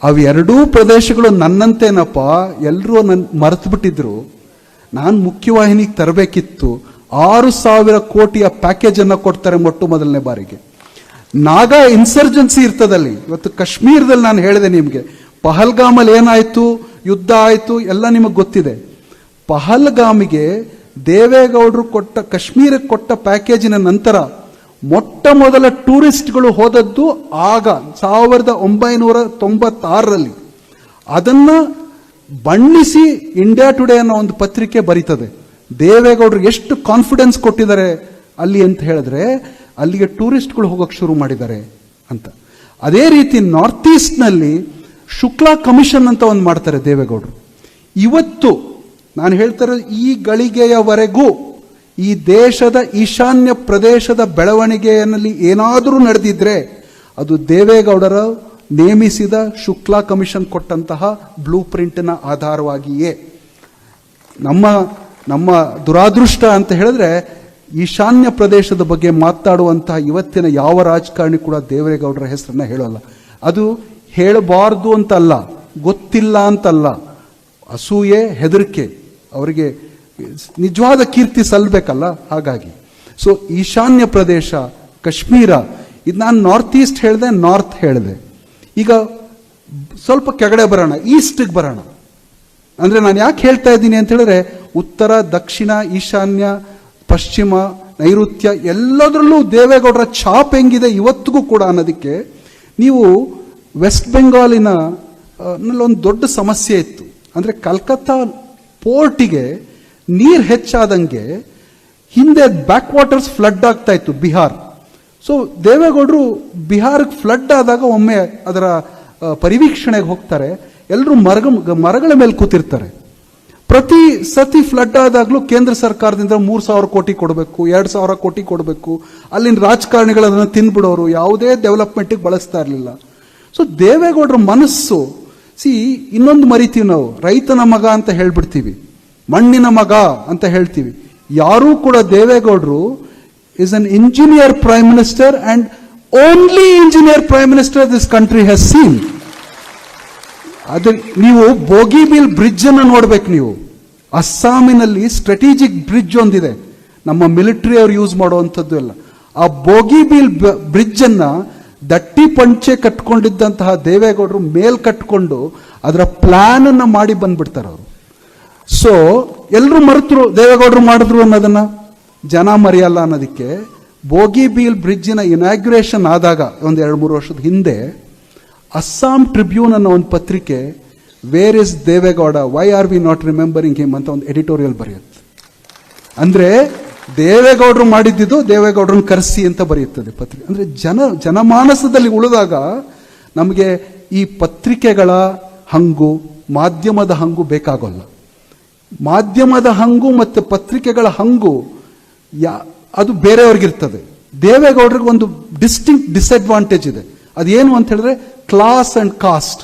ಅವೆರಡೂ ಪ್ರದೇಶಗಳು ನನ್ನಂತೇನಪ್ಪ, ಎಲ್ಲರೂ ಮರೆತು ಬಿಟ್ಟಿದ್ರು, ನಾನು ಮುಖ್ಯವಾಹಿನಿಗೆ ತರಬೇಕಿತ್ತು. 6,000 ಕೋಟಿಯ ಪ್ಯಾಕೇಜ್ ಅನ್ನು ಕೊಡ್ತಾರೆ ಮೊಟ್ಟ ಮೊದಲನೇ ಬಾರಿಗೆ. ನಾಗಾ ಇನ್ಸರ್ಜೆನ್ಸಿ ಇರ್ತದಲ್ಲಿ. ಇವತ್ತು ಕಾಶ್ಮೀರದಲ್ಲಿ ನಾನು ಹೇಳಿದೆ ನಿಮಗೆ, ಪಹಲ್ಗಾಮಲ್ಲಿ ಏನಾಯ್ತು, ಯುದ್ಧ ಆಯಿತು, ಎಲ್ಲ ನಿಮಗೆ ಗೊತ್ತಿದೆ. ಪಹಲ್ಗಾಮಿಗೆ ದೇವೇಗೌಡರು ಕಾಶ್ಮೀರಕ್ಕೆ ಕೊಟ್ಟ ಪ್ಯಾಕೇಜಿನ ನಂತರ ಮೊಟ್ಟ ಮೊದಲ ಟೂರಿಸ್ಟ್ಗಳು ಹೋದದ್ದು ಆಗ 1996ರಲ್ಲಿ. ಅದನ್ನ ಬಣ್ಣಿಸಿ ಇಂಡಿಯಾ ಟುಡೇ ಅನ್ನೋ ಒಂದು ಪತ್ರಿಕೆ ಬರೀತದೆ, ದೇವೇಗೌಡರು ಎಷ್ಟು ಕಾನ್ಫಿಡೆನ್ಸ್ ಕೊಟ್ಟಿದ್ದಾರೆ ಅಲ್ಲಿ ಅಂತ ಹೇಳಿದ್ರೆ, ಅಲ್ಲಿಗೆ ಟೂರಿಸ್ಟ್ಗಳು ಹೋಗೋಕೆ ಶುರು ಮಾಡಿದ್ದಾರೆ ಅಂತ. ಅದೇ ರೀತಿ ನಾರ್ತ್ ಈಸ್ಟ್ನಲ್ಲಿ ಶುಕ್ಲಾ ಕಮಿಷನ್ ಅಂತ ಒಂದು ಮಾಡ್ತಾರೆ ದೇವೇಗೌಡರು. ಇವತ್ತು ನಾನು ಹೇಳ್ತಾರೆ, ಈ ಗಳಿಗೆಯವರೆಗೂ ಈ ದೇಶದ ಈಶಾನ್ಯ ಪ್ರದೇಶದ ಬೆಳವಣಿಗೆಯಲ್ಲಿ ಏನಾದರೂ ನಡೆದಿದ್ರೆ ಅದು ದೇವೇಗೌಡರ ನೇಮಿಸಿದ ಶುಕ್ಲಾ ಕಮಿಷನ್ ಕೊಟ್ಟಂತಹ ಬ್ಲೂ ಪ್ರಿಂಟ್ನ ಆಧಾರವಾಗಿಯೇ. ನಮ್ಮ ನಮ್ಮ ದುರಾದೃಷ್ಟ ಅಂತ ಹೇಳಿದ್ರೆ ಈಶಾನ್ಯ ಪ್ರದೇಶದ ಬಗ್ಗೆ ಮಾತಾಡುವಂತಹ ಇವತ್ತಿನ ಯಾವ ರಾಜಕಾರಣಿ ಕೂಡ ದೇವೇಗೌಡರ ಹೆಸರನ್ನ ಹೇಳೋಲ್ಲ. ಅದು ಹೇಳಬಾರ್ದು ಅಂತಲ್ಲ, ಗೊತ್ತಿಲ್ಲ ಅಂತಲ್ಲ, ಅಸೂಯೆ, ಹೆದರಿಕೆ, ಅವರಿಗೆ ನಿಜವಾದ ಕೀರ್ತಿ ಸಲ್ಲಬೇಕಲ್ಲ. ಹಾಗಾಗಿ ಸೊ ಈಶಾನ್ಯ ಪ್ರದೇಶ, ಕಾಶ್ಮೀರ, ಇದು ನಾನು ನಾರ್ತ್ ಈಸ್ಟ್ ಹೇಳಿದೆ, ನಾರ್ತ್ ಹೇಳಿದೆ. ಈಗ ಸ್ವಲ್ಪ ಕೆಳಗಡೆ ಬರೋಣ, ಈಸ್ಟ್ಗೆ ಬರೋಣ. ಅಂದರೆ ನಾನು ಯಾಕೆ ಹೇಳ್ತಾ ಇದ್ದೀನಿ ಅಂತ ಹೇಳಿದ್ರೆ, ಉತ್ತರ, ದಕ್ಷಿಣ, ಈಶಾನ್ಯ, ಪಶ್ಚಿಮ, ನೈಋತ್ಯ ಎಲ್ಲದರಲ್ಲೂ ದೇವೇಗೌಡರ ಛಾಪ್ ಹೆಂಗಿದೆ ಇವತ್ತಿಗೂ ಕೂಡ ಅನ್ನೋದಕ್ಕೆ, ನೀವು ವೆಸ್ಟ್ ಬೆಂಗಾಲಿನ ಒಂದು ದೊಡ್ಡ ಸಮಸ್ಯೆ ಇತ್ತು. ಅಂದರೆ ಕಲ್ಕತ್ತಾ ಪೋರ್ಟಿಗೆ ನೀರು ಹೆಚ್ಚಾದಂಗೆ ಹಿಂದೆ ಬ್ಯಾಕ್ ವಾಟರ್ಸ್ ಫ್ಲಡ್ ಆಗ್ತಾ ಇತ್ತು ಬಿಹಾರ್. ಸೊ ದೇವೇಗೌಡರು ಬಿಹಾರಕ್ಕೆ ಫ್ಲಡ್ ಆದಾಗ ಒಮ್ಮೆ ಅದರ ಪರಿವೀಕ್ಷಣೆಗೆ ಹೋಗ್ತಾರೆ. ಎಲ್ಲರೂ ಮರಗಳ ಮೇಲೆ ಕೂತಿರ್ತಾರೆ. ಪ್ರತಿ ಸತಿ ಫ್ಲಡ್ ಆದಾಗಲೂ ಕೇಂದ್ರ ಸರ್ಕಾರದಿಂದ 3,000 ಕೋಟಿ ಕೊಡಬೇಕು, 2,000 ಕೋಟಿ ಕೊಡಬೇಕು. ಅಲ್ಲಿನ ರಾಜಕಾರಣಿಗಳು ಅದನ್ನು ತಿಂದ್ಬಿಡೋರು, ಯಾವುದೇ ಡೆವಲಪ್ಮೆಂಟಿಗೆ ಬಳಸ್ತಾ ಇರಲಿಲ್ಲ. ಸೊ ದೇವೇಗೌಡರ ಮನಸ್ಸು, ಇನ್ನೊಂದು ಮರಿತೀವಿ ನಾವು, ರೈತನ ಮಗ ಅಂತ ಹೇಳ್ಬಿಡ್ತೀವಿ, ಮಣ್ಣಿನ ಮಗ ಅಂತ ಹೇಳ್ತೀವಿ. ಯಾರೂ ಕೂಡ ದೇವೇಗೌಡರು is an engineer prime minister and only engineer prime minister this country has seen. ಅದು ನೀವು ಬೋಗಿಬೀಲ್ ಬ್ರಿಡ್ಜ್ ಅನ್ನು ನೋಡ್ಬೇಕು. ನೀವು ಅಸ್ಸಾಮಿನಲ್ಲಿ ಸ್ಟ್ರಾಟಜಿಕ್ ಬ್ರಿಡ್ಜ್ ಒಂದಿದೆ, ನಮ್ಮ ಮಿಲಿಟರಿ ಅವರು ಯೂಸ್ ಮಾಡುವಂಥದ್ದು ಎಲ್ಲ. ಆ ಬೋಗಿಬೀಲ್ ಬ್ರಿಡ್ಜ್ ಅನ್ನ ದಟ್ಟಿ ಪಂಚೆ ಕಟ್ಕೊಂಡಿದ್ದಂತಹ ದೇವೇಗೌಡರು ಮೇಲ್ ಕಟ್ಕೊಂಡು ಅದರ ಪ್ಲಾನ್ ಅನ್ನ ಮಾಡಿ ಬಂದ್ಬಿಡ್ತಾರೆ ಅವರು. ಸೊ ಎಲ್ಲರೂ ಮರೆತರು ದೇವೇಗೌಡರು ಮಾಡಿದ್ರು ಅನ್ನೋದನ್ನ, ಜನ ಮರೆಯಲ್ಲ ಅನ್ನೋದಕ್ಕೆ. ಬೋಗಿಬೀಲ್ ಬ್ರಿಡ್ಜಿನ ಇನಾಗ್ಯುರೇಷನ್ ಆದಾಗ ಒಂದು 2-3 ವರ್ಷದ ಹಿಂದೆ ಅಸ್ಸಾಂ ಟ್ರಿಬ್ಯೂನ್ ಅನ್ನೋ ಒಂದು ಪತ್ರಿಕೆ, where is Deve Gowda, why are we not remembering him ಅಂತ ಒಂದು ಎಡಿಟೋರಿಯಲ್ ಬರೆಯುತ್ತೆ. ಅಂದ್ರೆ ದೇವೇಗೌಡರು ಮಾಡಿದ್ದು ದೇವೇಗೌಡರನ್ನ ಕರೆಸಿ ಅಂತ ಬರೆಯುತ್ತದೆ ಪತ್ರಿಕೆ. ಅಂದ್ರೆ ಜನಮಾನಸದಲ್ಲಿ ಉಳಿದಾಗ ನಮಗೆ ಈ ಪತ್ರಿಕೆಗಳ ಹಂಗು, ಮಾಧ್ಯಮದ ಹಂಗು ಬೇಕಾಗೋಲ್ಲ. ಮಾಧ್ಯಮದ ಹಂಗು ಮತ್ತು ಪತ್ರಿಕೆಗಳ ಹಂಗು ಅದು ಬೇರೆಯವ್ರಿಗಿರ್ತದೆ. ದೇವೇಗೌಡರಿಗೆ ಒಂದು ಡಿಸ್ಟಿಂಕ್ಟ್ ಡಿಸ್ಅಡ್ವಾಂಟೇಜ್ ಇದೆ. ಅದೇನು ಅಂತ ಹೇಳಿದ್ರೆ ಕ್ಲಾಸ್ ಅಂಡ್ ಕಾಸ್ಟ್,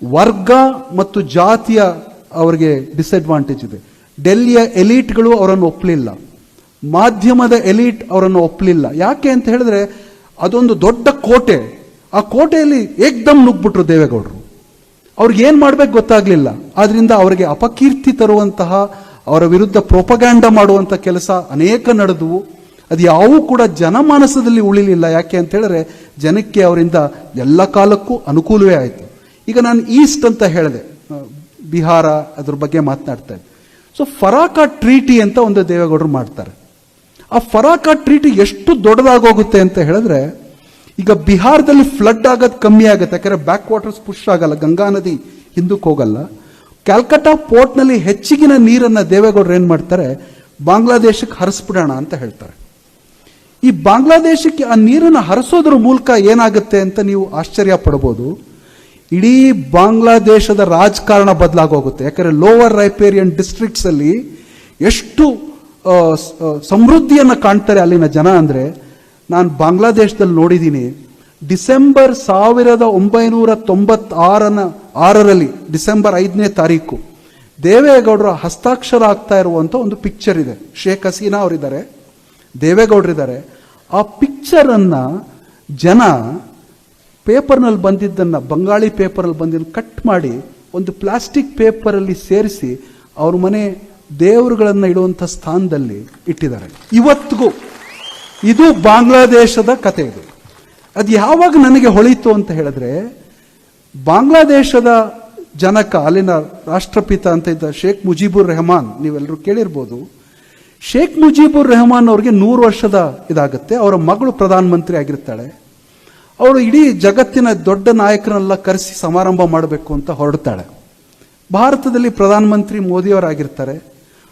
ವರ್ಗ ಮತ್ತು ಜಾತಿಯ ಅವರಿಗೆ ಡಿಸ್ಅಡ್ವಾಂಟೇಜ್ ಇದೆ. ಡೆಲ್ಲಿಯ ಎಲೀಟ್ಗಳು ಅವರನ್ನು ಒಪ್ಪಲಿಲ್ಲ, ಮಾಧ್ಯಮದ ಎಲೀಟ್ ಅವರನ್ನು ಒಪ್ಪಲಿಲ್ಲ. ಯಾಕೆ ಅಂತ ಹೇಳಿದ್ರೆ ಅದೊಂದು ದೊಡ್ಡ ಕೋಟೆ, ಆ ಕೋಟೆಯಲ್ಲಿ ಏಕ್ದಮ್ ನುಗ್ಬಿಟ್ರು ದೇವೇಗೌಡರು. ಅವ್ರಿಗೆ ಏನ್ ಮಾಡ್ಬೇಕು ಗೊತ್ತಾಗ್ಲಿಲ್ಲ. ಆದ್ರಿಂದ ಅವರಿಗೆ ಅಪಕೀರ್ತಿ ತರುವಂತಹ, ಅವರ ವಿರುದ್ಧ ಪ್ರೊಪಗ್ಯಾಂಡ ಮಾಡುವಂಥ ಕೆಲಸ ಅನೇಕ ನಡೆದವು. ಅದು ಯಾವೂ ಕೂಡ ಜನಮಾನಸದಲ್ಲಿ ಉಳಿಲಿಲ್ಲ. ಯಾಕೆ ಅಂತ ಹೇಳಿದ್ರೆ ಜನಕ್ಕೆ ಅವರಿಂದ ಎಲ್ಲ ಕಾಲಕ್ಕೂ ಅನುಕೂಲವೇ ಆಯಿತು. ಈಗ ನಾನು ಈಸ್ಟ್ ಅಂತ ಹೇಳಿದೆ, ಬಿಹಾರ, ಅದ್ರ ಬಗ್ಗೆ ಮಾತನಾಡ್ತಾ ಇದ್ದೆ. ಸೊ ಫರಾಕ ಟ್ರೀಟಿ ಅಂತ ಒಂದು ದೇವೇಗೌಡರು ಮಾಡ್ತಾರೆ. ಆ ಫರಾಕ ಟ್ರೀಟಿ ಎಷ್ಟು ದೊಡ್ಡದಾಗೋಗುತ್ತೆ ಅಂತ ಹೇಳಿದ್ರೆ, ಈಗ ಬಿಹಾರದಲ್ಲಿ ಫ್ಲಡ್ ಆಗೋದು ಕಮ್ಮಿ ಆಗುತ್ತೆ, ಯಾಕಂದ್ರೆ ಬ್ಯಾಕ್ ವಾಟರ್ಸ್ ಪುಷ್ ಆಗಲ್ಲ, ಗಂಗಾ ನದಿ ಹಿಂದಕ್ಕೆ ಹೋಗಲ್ಲ. ಕ್ಯಾಲ್ಕಟಾ ಪೋರ್ಟ್ನಲ್ಲಿ ಹೆಚ್ಚಿಗಿನ ನೀರನ್ನು ದೇವೇಗೌಡರು ಏನು ಮಾಡ್ತಾರೆ, ಬಾಂಗ್ಲಾದೇಶಕ್ಕೆ ಹರಿಸ್ಬಿಡೋಣ ಅಂತ ಹೇಳ್ತಾರೆ. ಈ ಬಾಂಗ್ಲಾದೇಶಕ್ಕೆ ಆ ನೀರನ್ನು ಹರಿಸೋದ್ರ ಮೂಲಕ ಏನಾಗುತ್ತೆ ಅಂತ ನೀವು ಆಶ್ಚರ್ಯ ಪಡ್ಬೋದು. ಇಡೀ ಬಾಂಗ್ಲಾದೇಶದ ರಾಜಕಾರಣ ಬದಲಾಗೋಗುತ್ತೆ. ಯಾಕಂದ್ರೆ ಲೋವರ್ ರೈಪೇರಿಯನ್ ಡಿಸ್ಟ್ರಿಕ್ಟ್ಸ್ ಅಲ್ಲಿ ಎಷ್ಟು ಸಮೃದ್ಧಿಯನ್ನು ಕಾಣ್ತಾರೆ ಅಲ್ಲಿನ ಜನ ಅಂದ್ರೆ, ನಾನು ಬಾಂಗ್ಲಾದೇಶದಲ್ಲಿ ನೋಡಿದ್ದೀನಿ. ಡಿಸೆಂಬರ್ 1996ರಲ್ಲಿ ಡಿಸೆಂಬರ್ 5ನೇ ತಾರೀಕು ದೇವೇಗೌಡರ ಹಸ್ತಾಕ್ಷರ ಆಗ್ತಾ ಇರುವಂತ ಒಂದು ಪಿಕ್ಚರ್ ಇದೆ. ಶೇಖ್ ಹಸೀನಾ ಅವರಿದ್ದಾರೆ, ದೇವೇಗೌಡರಿದ್ದಾರೆ. ಆ ಪಿಕ್ಚರ್ ಅನ್ನ ಜನ ಪೇಪರ್ನಲ್ಲಿ ಬಂದಿದ್ದನ್ನ, ಬಂಗಾಳಿ ಪೇಪರಲ್ಲಿ ಬಂದಿದ್ದು ಕಟ್ ಮಾಡಿ ಒಂದು ಪ್ಲಾಸ್ಟಿಕ್ ಪೇಪರಲ್ಲಿ ಸೇರಿಸಿ ಅವ್ರ ಮನೆ ದೇವರುಗಳನ್ನ ಇಡುವಂಥ ಸ್ಥಾನದಲ್ಲಿ ಇಟ್ಟಿದ್ದಾರೆ ಇವತ್ತಿಗೂ. ಇದು ಬಾಂಗ್ಲಾದೇಶದ ಕತೆ. ಇದು ಅದು ಯಾವಾಗ ನನಗೆ ಹೊಳಿತು ಅಂತ ಹೇಳಿದ್ರೆ, ಬಾಂಗ್ಲಾದೇಶದ ಜನಕ, ಅಲ್ಲಿನ ರಾಷ್ಟ್ರಪಿತ ಅಂತ ಇದ್ದ ಶೇಖ್ ಮುಜೀಬುರ್ ರೆಹಮಾನ್, ನೀವೆಲ್ಲರೂ ಕೇಳಿರ್ಬೋದು. ಶೇಖ್ ಮುಜೀಬುರ್ ರೆಹಮಾನ್ ಅವರಿಗೆ 100 ವರ್ಷದ ಇದಾಗುತ್ತೆ. ಅವರ ಮಗಳು ಪ್ರಧಾನಮಂತ್ರಿ ಆಗಿರ್ತಾಳೆ. ಅವಳು ಇಡೀ ಜಗತ್ತಿನ ದೊಡ್ಡ ನಾಯಕರನ್ನೆಲ್ಲ ಕರೆಸಿ ಸಮಾರಂಭ ಮಾಡಬೇಕು ಅಂತ ಹೊರಡ್ತಾಳೆ. ಭಾರತದಲ್ಲಿ ಪ್ರಧಾನಮಂತ್ರಿ ಮೋದಿಯವರಾಗಿರ್ತಾರೆ.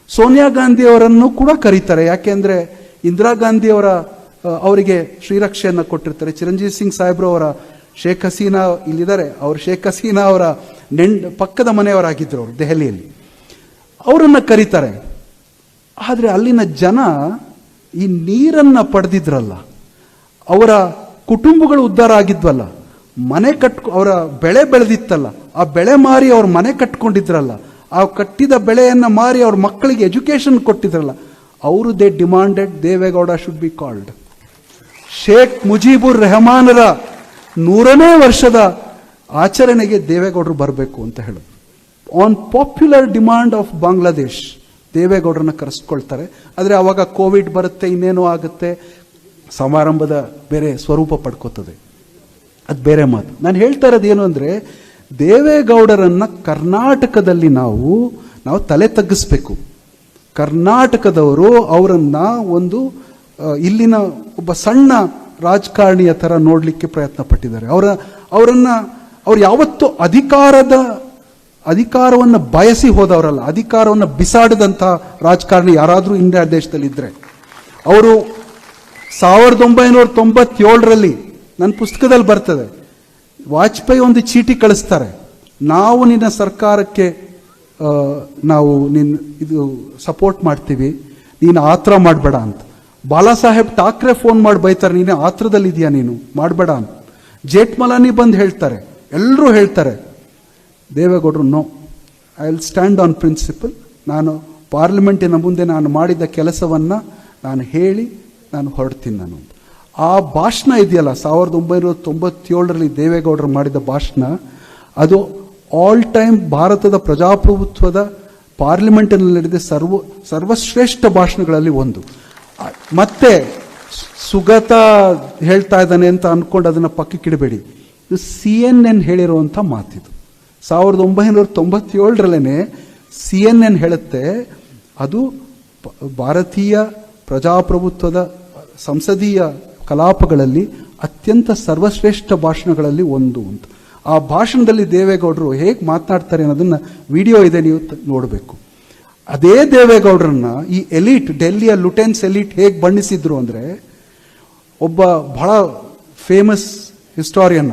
ಸೋನಿಯಾ ಗಾಂಧಿ ಅವರನ್ನು ಕೂಡ ಕರೀತಾರೆ. ಯಾಕೆಂದ್ರೆ ಇಂದಿರಾ ಗಾಂಧಿ ಅವರಿಗೆ ಶ್ರೀರಕ್ಷೆಯನ್ನು ಕೊಟ್ಟಿರ್ತಾರೆ. ಚಿರಂಜೀವಿ ಸಿಂಗ್ ಸಾಹೇಬ್ರು ಅವರ ಶೇಖ್ ಹಸೀನಾ ಇಲ್ಲಿದ್ದಾರೆ, ಅವರು ಶೇಖ್ ಹಸೀನಾ ಅವರ ಪಕ್ಕದ ಮನೆಯವರಾಗಿದ್ದರು ಅವರು ದೆಹಲಿಯಲ್ಲಿ. ಅವರನ್ನ ಕರೀತಾರೆ. ಆದರೆ ಅಲ್ಲಿನ ಜನ ಈ ನೀರನ್ನ ಪಡೆದಿದ್ರಲ್ಲ, ಅವರ ಕುಟುಂಬಗಳು ಉದ್ಧಾರ ಆಗಿದ್ವಲ್ಲ, ಅವರ ಬೆಳೆ ಬೆಳೆದಿತ್ತಲ್ಲ, ಆ ಬೆಳೆ ಮಾರಿ ಅವ್ರ ಮನೆ ಕಟ್ಕೊಂಡಿದ್ರಲ್ಲ, ಆ ಕಟ್ಟಿದ ಬೆಳೆಯನ್ನು ಮಾರಿ ಅವ್ರ ಮಕ್ಕಳಿಗೆ ಎಜುಕೇಶನ್ ಕೊಟ್ಟಿದ್ರಲ್ಲ, ಅವರು they demanded Deve Gowda should be called. Sheikh Mujibur ರೆಹಮಾನರ 100ನೇ ವರ್ಷದ ಆಚರಣೆಗೆ ದೇವೇಗೌಡರು ಬರಬೇಕು ಅಂತ ಹೇಳೋದು. On popular demand of Bangladesh ದೇವೇಗೌಡರನ್ನ ಕರೆಸ್ಕೊಳ್ತಾರೆ. ಆದರೆ ಅವಾಗ ಕೋವಿಡ್ ಬರುತ್ತೆ, ಇನ್ನೇನೋ ಆಗುತ್ತೆ, ಸಮಾರಂಭದ ಬೇರೆ ಸ್ವರೂಪ ಪಡ್ಕೋತದೆ, ಅದು ಬೇರೆ ಮಾತು. ನಾನು ಹೇಳ್ತಾ ಇರೋದು ಏನು ಅಂದರೆ, ದೇವೇಗೌಡರನ್ನ ಕರ್ನಾಟಕದಲ್ಲಿ ನಾವು ತಲೆ ತಗ್ಗಿಸ್ಬೇಕು. ಕರ್ನಾಟಕದವರು ಅವರನ್ನ ಒಂದು ಇಲ್ಲಿನ ಒಬ್ಬ ಸಣ್ಣ ರಾಜಕಾರಣಿಯ ಥರ ನೋಡಲಿಕ್ಕೆ ಪ್ರಯತ್ನ ಪಟ್ಟಿದ್ದಾರೆ. ಅವ್ರು ಯಾವತ್ತೂ ಅಧಿಕಾರವನ್ನು ಬಯಸಿ ಹೋದವರಲ್ಲ, ಅಧಿಕಾರವನ್ನು ಬಿಸಾಡದಂತಹ ರಾಜಕಾರಣಿ ಯಾರಾದರೂ ಇಂಡಿಯಾ ದೇಶದಲ್ಲಿ ಇದ್ರೆ ಅವರು 1997ರಲ್ಲಿ ನನ್ನ ಪುಸ್ತಕದಲ್ಲಿ ಬರ್ತದೆ, ವಾಜಪೇಯಿ ಒಂದು ಚೀಟಿ ಕಳಿಸ್ತಾರೆ, ನಾವು ನಿನ್ನ ಸರ್ಕಾರಕ್ಕೆ ನಾವು ಇದು ಸಪೋರ್ಟ್ ಮಾಡ್ತೀವಿ, ನೀನು ಆತರ ಮಾಡಬೇಡ ಅಂತ. ಬಾಲಾ ಸಾಹೇಬ್ ಠಾಕ್ರೆ ಫೋನ್ ಮಾಡಿ ಬೈತಾರೆ, ನೀನು ಆತ್ರದಲ್ಲಿ ಇದೆಯಾ, ನೀನು ಮಾಡಬೇಡ ಅಂತ. ಜೇಠ್ಮಲಾನಿ ಬಂದು ಹೇಳ್ತಾರೆ, ಎಲ್ಲರೂ ಹೇಳ್ತಾರೆ. ದೇವೇಗೌಡರು no, I will stand on principle. ನಾನು ಪಾರ್ಲಿಮೆಂಟಿನ ಮುಂದೆ ನಾನು ಮಾಡಿದ ಕೆಲಸವನ್ನು ನಾನು ಹೇಳಿ ನಾನು ಹೊರಡ್ತೀನಿ ನಾನು. ಆ ಭಾಷಣ ಇದೆಯಲ್ಲ 1997ರಲ್ಲಿ ದೇವೇಗೌಡರು ಮಾಡಿದ ಭಾಷಣ, ಅದು ಆಲ್ ಟೈಮ್ ಭಾರತದ ಪ್ರಜಾಪ್ರಭುತ್ವದ ಪಾರ್ಲಿಮೆಂಟಿನಲ್ಲಿ ನಡೆದ ಸರ್ವಶ್ರೇಷ್ಠ ಭಾಷಣಗಳಲ್ಲಿ ಒಂದು. ಮತ್ತೆ ಸುಗತ ಹೇಳ್ತಾ ಇದ್ದಾನೆ ಅಂತ ಅಂದ್ಕೊಂಡು ಅದನ್ನು ಪಕ್ಕಕ್ಕಿಡಬೇಡಿ, ಇದು CNN ಹೇಳಿರುವಂಥ ಮಾತಿದು. 1997ರಲ್ಲೇ CNN ಹೇಳುತ್ತೆ, ಅದು ಭಾರತೀಯ ಪ್ರಜಾಪ್ರಭುತ್ವದ ಸಂಸದೀಯ ಕಲಾಪಗಳಲ್ಲಿ ಅತ್ಯಂತ ಸರ್ವಶ್ರೇಷ್ಠ ಭಾಷಣಗಳಲ್ಲಿ ಒಂದು ಅಂತ. ಆ ಭಾಷಣದಲ್ಲಿ ದೇವೇಗೌಡರು ಹೇಗೆ ಮಾತನಾಡ್ತಾರೆ ಅನ್ನೋದನ್ನ ವಿಡಿಯೋ ಇದೆ, ನೀವು ನೋಡಬೇಕು. ಅದೇ ದೇವೇಗೌಡರನ್ನ ಈ ಎಲೀಟ್, ಡೆಲ್ಲಿಯ ಲುಟೆನ್ಸ್ ಎಲೀಟ್ ಹೇಗೆ ಬಣ್ಣಿಸಿದ್ರು ಅಂದರೆ, ಒಬ್ಬ ಬಹಳ ಫೇಮಸ್ ಹಿಸ್ಟಾರಿಯನ್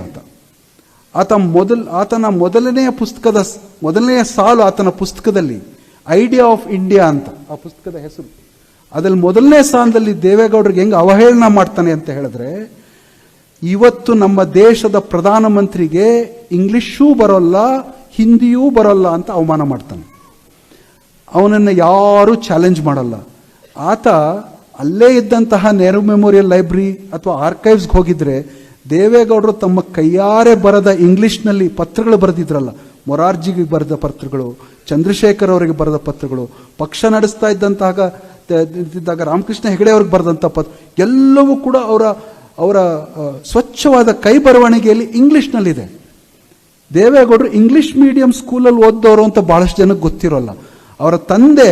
ಆತನ ಮೊದಲನೆಯ ಸಾಲು ಆತನ ಪುಸ್ತಕದಲ್ಲಿ ಐಡಿಯಾ ಆಫ್ ಇಂಡಿಯಾ ಅಂತ ಆ ಪುಸ್ತಕದ ಹೆಸರು. ಅದ್ರಲ್ಲಿ ಮೊದಲನೇ ಸಾಲದಲ್ಲಿ ದೇವೇಗೌಡರಿಗೆ ಹೆಂಗೆ ಅವಹೇಳನ ಮಾಡ್ತಾನೆ ಅಂತ ಹೇಳಿದ್ರೆ, ಇವತ್ತು ನಮ್ಮ ದೇಶದ ಪ್ರಧಾನಮಂತ್ರಿಗೆ ಇಂಗ್ಲಿಷೂ ಬರೋಲ್ಲ, ಹಿಂದಿಯೂ ಬರೋಲ್ಲ ಅಂತ ಅವಮಾನ ಮಾಡ್ತಾನೆ. ಅವನನ್ನು ಯಾರೂ ಚಾಲೆಂಜ್ ಮಾಡಲ್ಲ. ಆತ ಅಲ್ಲೇ ಇದ್ದಂತಹ ನೆಹರು ಮೆಮೋರಿಯಲ್ ಲೈಬ್ರರಿ ಅಥವಾ ಆರ್ಕೈವ್ಸ್ಗೆ ಹೋಗಿದ್ರೆ, ದೇವೇಗೌಡರು ತಮ್ಮ ಕೈಯಾರೆ ಬರೆದ ಇಂಗ್ಲಿಷ್ನಲ್ಲಿ ಪತ್ರಗಳು ಬರೆದಿದ್ರಲ್ಲ, ಮೊರಾರ್ಜಿಗೆ ಬರೆದ ಪತ್ರಗಳು, ಚಂದ್ರಶೇಖರ್ ಅವರಿಗೆ ಬರೆದ ಪತ್ರಗಳು, ಪಕ್ಷ ನಡೆಸ್ತಾ ಇದ್ದಾಗ ರಾಮಕೃಷ್ಣ ಹೆಗಡೆ ಅವ್ರಿಗೆ ಬರೆದಂಥ ಎಲ್ಲವೂ ಕೂಡ ಅವರ ಸ್ವಚ್ಛವಾದ ಕೈ ಬರವಣಿಗೆಯಲ್ಲಿ ಇಂಗ್ಲಿಷ್ನಲ್ಲಿದೆ. ದೇವೇಗೌಡರು ಇಂಗ್ಲಿಷ್ ಮೀಡಿಯಂ ಸ್ಕೂಲಲ್ಲಿ ಓದ್ದವರು ಅಂತ ಬಹಳಷ್ಟು ಜನಕ್ಕೆ ಗೊತ್ತಿರೋಲ್ಲ. ಅವರ ತಂದೆ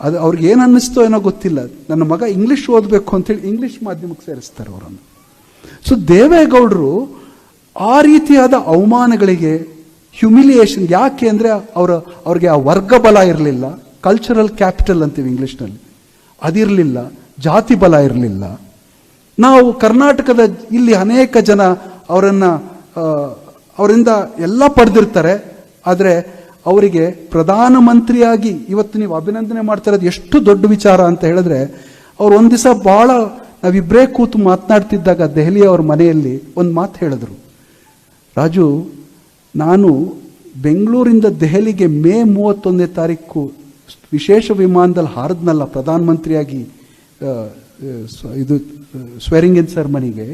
ಅದು ಅವ್ರಿಗೆ ಏನು ಅನ್ನಿಸ್ತೋ ಏನೋ ಗೊತ್ತಿಲ್ಲ, ನನ್ನ ಮಗ ಇಂಗ್ಲಿಷ್ ಓದಬೇಕು ಅಂತೇಳಿ ಇಂಗ್ಲಿಷ್ ಮಾಧ್ಯಮಕ್ಕೆ ಸೇರಿಸ್ತಾರೆ ಅವರನ್ನು. ಸೊ ದೇವೇಗೌಡರು ಆ ರೀತಿಯಾದ ಅವಮಾನಗಳಿಗೆ, ಹ್ಯುಮಿಲಿಯೇಷನ್, ಯಾಕೆ ಅಂದರೆ ಅವ್ರಿಗೆ ಆ ವರ್ಗ ಬಲ ಇರಲಿಲ್ಲ, ಕಲ್ಚರಲ್ ಕ್ಯಾಪಿಟಲ್ ಅಂತೀವಿ ಇಂಗ್ಲಿಷ್ನಲ್ಲಿ, ಅದಿರಲಿಲ್ಲ, ಜಾತಿ ಬಲ ಇರಲಿಲ್ಲ. ನಾವು ಕರ್ನಾಟಕದ ಇಲ್ಲಿ ಅನೇಕ ಜನ ಅವರಿಂದ ಎಲ್ಲ ಪಡೆದಿರ್ತಾರೆ, ಆದರೆ ಅವರಿಗೆ ಪ್ರಧಾನಮಂತ್ರಿಯಾಗಿ ಇವತ್ತು ನೀವು ಅಭಿನಂದನೆ ಮಾಡ್ತಾ ಇರೋದು ಎಷ್ಟು ದೊಡ್ಡ ವಿಚಾರ ಅಂತ ಹೇಳಿದ್ರೆ, ಅವ್ರು ಒಂದು ದಿವಸ ಭಾಳ ನಾವಿಬ್ಬರೇ ಕೂತು ಮಾತನಾಡ್ತಿದ್ದಾಗ ದೆಹಲಿ ಅವ್ರ ಮನೆಯಲ್ಲಿ ಒಂದು ಮಾತು ಹೇಳಿದ್ರು, ರಾಜು, ನಾನು ಬೆಂಗಳೂರಿಂದ ದೆಹಲಿಗೆ ಮೇ 31ನೇ ತಾರೀಕು ವಿಶೇಷ ವಿಮಾನದಲ್ಲಿ ಹಾರದ್ನಲ್ಲ ಪ್ರಧಾನಮಂತ್ರಿಯಾಗಿ, ಇದು ಸ್ವೆರಿಂಗ್ ಇನ್ ಸೆರೆಮನಿಗೆ,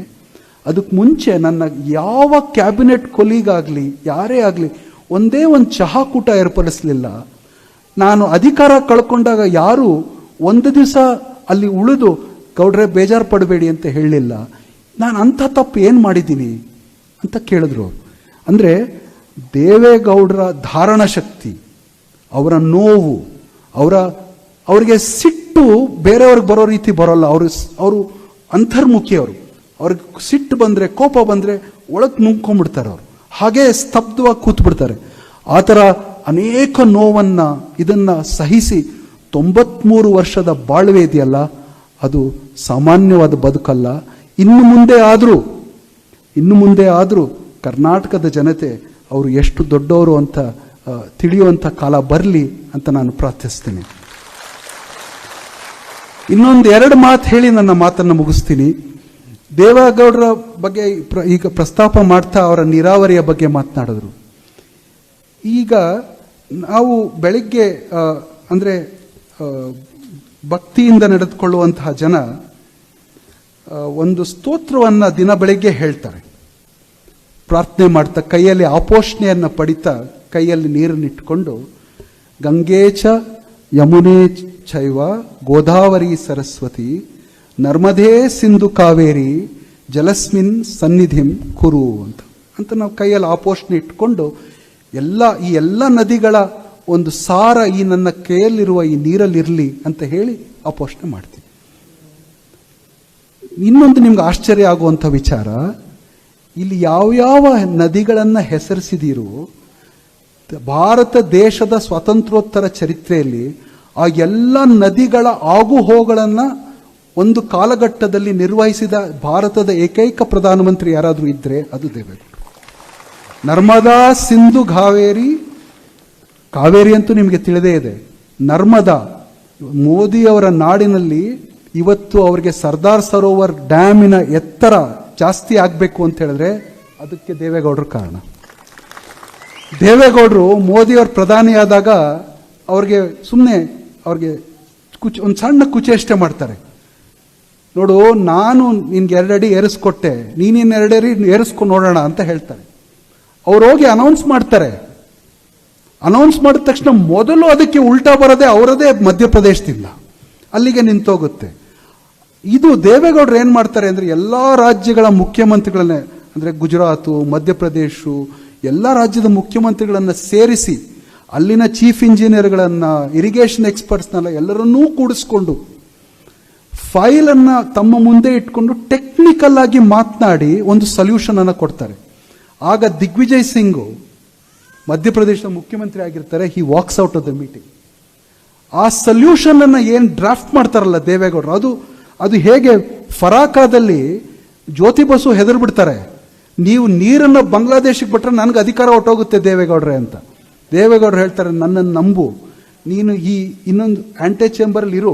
ಅದಕ್ಕೆ ಮುಂಚೆ ನನ್ನ ಯಾವ ಕ್ಯಾಬಿನೆಟ್ ಕೊಲೀಗ್ ಆಗಲಿ ಯಾರೇ ಆಗಲಿ ಒಂದೇ ಒಂದು ಚಹಾ ಕೂಟ ಏರ್ಪಡಿಸಲಿಲ್ಲ. ನಾನು ಅಧಿಕಾರ ಕಳ್ಕೊಂಡಾಗ ಯಾರು ಒಂದು ದಿವಸ ಅಲ್ಲಿ ಉಳಿದು ಗೌಡ್ರೆ ಬೇಜಾರು ಪಡಬೇಡಿ ಅಂತ ಹೇಳಲಿಲ್ಲ. ನಾನು ಅಂಥ ತಪ್ಪು ಏನು ಮಾಡಿದ್ದೀನಿ ಅಂತ ಕೇಳಿದ್ರು. ಅಂದರೆ ದೇವೇಗೌಡರ ಧಾರಣ ಶಕ್ತಿ, ಅವರ ನೋವು, ಅವರಿಗೆ ಸಿಟ್ಟು ಬೇರೆಯವ್ರಿಗೆ ಬರೋ ರೀತಿ ಬರೋಲ್ಲ. ಅವರು ಅಂತರ್ಮುಖಿ. ಅವ್ರಿಗೆ ಸಿಟ್ಟು ಬಂದರೆ, ಕೋಪ ಬಂದರೆ ಒಳಗೆ ನುಗ್ಕೊಂಡ್ಬಿಡ್ತಾರೆ. ಅವರು ಹಾಗೇ ಸ್ತಬ್ಧವಾಗಿ ಕೂತ್ಬಿಡ್ತಾರೆ. ಆ ಥರ ಅನೇಕ ನೋವನ್ನು ಇದನ್ನು ಸಹಿಸಿ 93 ವರ್ಷದ ಬಾಳ್ವೆ ಇದೆಯಲ್ಲ, ಅದು ಸಾಮಾನ್ಯವಾದ ಬದುಕಲ್ಲ. ಇನ್ನು ಮುಂದೆ ಆದರೂ ಕರ್ನಾಟಕದ ಜನತೆ ಅವರು ಎಷ್ಟು ದೊಡ್ಡವರು ಅಂತ ತಿಳಿಯುವಂಥ ಕಾಲ ಬರಲಿ ಅಂತ ನಾನು ಪ್ರಾರ್ಥಿಸ್ತೀನಿ. ಇನ್ನೊಂದು 2 ಮಾತು ಹೇಳಿ ನನ್ನ ಮಾತನ್ನು ಮುಗಿಸ್ತೀನಿ. ದೇವೇಗೌಡರ ಬಗ್ಗೆ ಈಗ ಪ್ರಸ್ತಾಪ ಮಾಡ್ತಾ ಅವರ ನೀರಾವರಿಯ ಬಗ್ಗೆ ಮಾತನಾಡಿದ್ರು. ಈಗ ನಾವು ಬೆಳಿಗ್ಗೆ ಅಂದರೆ ಭಕ್ತಿಯಿಂದ ನಡೆದುಕೊಳ್ಳುವಂತಹ ಜನ ಒಂದು ಸ್ತೋತ್ರವನ್ನು ದಿನ ಬೆಳಿಗ್ಗೆ ಹೇಳ್ತಾರೆ. ಪ್ರಾರ್ಥನೆ ಮಾಡ್ತಾ ಕೈಯಲ್ಲಿ ಆಪೋಷಣೆಯನ್ನು ಪಡಿತಾ ಕೈಯಲ್ಲಿ ನೀರನ್ನಿಟ್ಟುಕೊಂಡು ಗಂಗೇಚ ಯಮುನೆ ಚೈವ ಗೋದಾವರಿ ಸರಸ್ವತಿ ನರ್ಮದೇ ಸಿಂಧು ಕಾವೇರಿ ಜಲಸ್ಮಿನ್ ಸನ್ನಿಧಿಂ ಕುರು ಅಂತ ನಾವು ಕೈಯಲ್ಲಿ ಆಪೋಷಣೆ ಇಟ್ಕೊಂಡು ಈ ಎಲ್ಲ ನದಿಗಳ ಒಂದು ಸಾರ ಈ ನನ್ನ ಕೈಯಲ್ಲಿರುವ ಈ ನೀರಲ್ಲಿರಲಿ ಅಂತ ಹೇಳಿ ಆಪೋಷಣೆ ಮಾಡ್ತೀವಿ. ಇನ್ನೊಂದು ನಿಮ್ಗೆ ಆಶ್ಚರ್ಯ ಆಗುವಂಥ ವಿಚಾರ, ಇಲ್ಲಿ ಯಾವ್ಯಾವ ನದಿಗಳನ್ನು ಹೆಸರಿಸಿದಿರೋ ಭಾರತ ದೇಶದ ಸ್ವಾತಂತ್ರ್ಯೋತ್ತರ ಚರಿತ್ರೆಯಲ್ಲಿ ಆ ಎಲ್ಲ ನದಿಗಳ ಆಗುಹೋಗಳನ್ನು ಒಂದು ಕಾಲಘಟ್ಟದಲ್ಲಿ ನಿರ್ವಹಿಸಿದ ಭಾರತದ ಏಕೈಕ ಪ್ರಧಾನಮಂತ್ರಿ ಯಾರಾದರೂ ಇದ್ದರೆ ಅದು ದೇವೇಗೌಡರು. ನರ್ಮದಾ ಸಿಂಧು ಕಾವೇರಿ ಅಂತೂ ನಿಮಗೆ ತಿಳಿದೇ ಇದೆ. ನರ್ಮದಾ ಮೋದಿಯವರ ನಾಡಿನಲ್ಲಿ ಇವತ್ತು ಅವರಿಗೆ ಸರ್ದಾರ್ ಸರೋವರ್ ಡ್ಯಾಮಿನ ಎತ್ತರ ಜಾಸ್ತಿ ಆಗಬೇಕು ಅಂತ ಹೇಳಿದ್ರೆ ಅದಕ್ಕೆ ದೇವೇಗೌಡರು ಕಾರಣ. ದೇವೇಗೌಡರು ಮೋದಿಯವರು ಪ್ರಧಾನಿಯಾದಾಗ ಅವ್ರಿಗೆ ಒಂದು ಸಣ್ಣ ಕುಚೇಷ್ಟೆ ಮಾಡ್ತಾರೆ. ನೋಡು, ನಾನು ನಿನ್ಗೆ 2 ಅಡಿ ಏರಿಸ್ಕೊಟ್ಟೆ, ನೀನಿನ್ 2 ಅಡಿ ಏರಿಸ್ಕೊಂಡು ನೋಡೋಣ ಅಂತ ಹೇಳ್ತಾರೆ. ಅವ್ರು ಹೋಗಿ ಅನೌನ್ಸ್ ಮಾಡ್ತಾರೆ. ಅನೌನ್ಸ್ ಮಾಡಿದ ತಕ್ಷಣ ಮೊದಲು ಅದಕ್ಕೆ ಉಲ್ಟಾ ಬರೋದೇ ಅವರದೇ ಮಧ್ಯಪ್ರದೇಶದಿಂದ, ಅಲ್ಲಿಗೆ ನಿಂತೋಗುತ್ತೆ. ಇದು ದೇವೇಗೌಡರು ಏನು ಮಾಡ್ತಾರೆ ಅಂದರೆ ಎಲ್ಲ ರಾಜ್ಯಗಳ ಮುಖ್ಯಮಂತ್ರಿಗಳನ್ನೇ, ಅಂದರೆ ಗುಜರಾತು, ಮಧ್ಯಪ್ರದೇಶ, ಎಲ್ಲ ರಾಜ್ಯದ ಮುಖ್ಯಮಂತ್ರಿಗಳನ್ನು ಸೇರಿಸಿ ಅಲ್ಲಿನ ಚೀಫ್ ಇಂಜಿನಿಯರ್ಗಳನ್ನು, ಇರಿಗೇಷನ್ ಎಕ್ಸ್ಪರ್ಟ್ಸ್ನೆಲ್ಲ ಎಲ್ಲರನ್ನೂ ಕೂಡಿಸ್ಕೊಂಡು ಫೈಲನ್ನು ತಮ್ಮ ಮುಂದೆ ಇಟ್ಕೊಂಡು ಟೆಕ್ನಿಕಲ್ ಆಗಿ ಮಾತನಾಡಿ ಒಂದು ಸೊಲ್ಯೂಷನ್ ಅನ್ನು ಕೊಡ್ತಾರೆ. ಆಗ ದಿಗ್ವಿಜಯ್ ಸಿಂಗ್ ಮಧ್ಯಪ್ರದೇಶದ ಮುಖ್ಯಮಂತ್ರಿ ಆಗಿರ್ತಾರೆ. He walks out of the meeting. ಆ ಸೊಲ್ಯೂಷನ್ ಅನ್ನು ಏನು ಡ್ರಾಫ್ಟ್ ಮಾಡ್ತಾರಲ್ಲ ದೇವೇಗೌಡರು, ಅದು ಹೇಗೆ ಫರಾಕಾದಲ್ಲಿ ಜ್ಯೋತಿ ಬಸು ಹೆದರ್ ಬಿಡ್ತಾರೆ, ನೀವು ನೀರನ್ನು ಬಾಂಗ್ಲಾದೇಶಕ್ಕೆ ಬಿಟ್ರೆ ನನಗೆ ಅಧಿಕಾರ ಹೊಟ್ಟೋಗುತ್ತೆ ದೇವೇಗೌಡ್ರೆ ಅಂತ. ದೇವೇಗೌಡರು ಹೇಳ್ತಾರೆ, ನನ್ನನ್ನು ನಂಬು, ನೀನು ಈ ಇನ್ನೊಂದು ಆಂಟೆ ಚೇಂಬರಲ್ಲಿ ಇರು,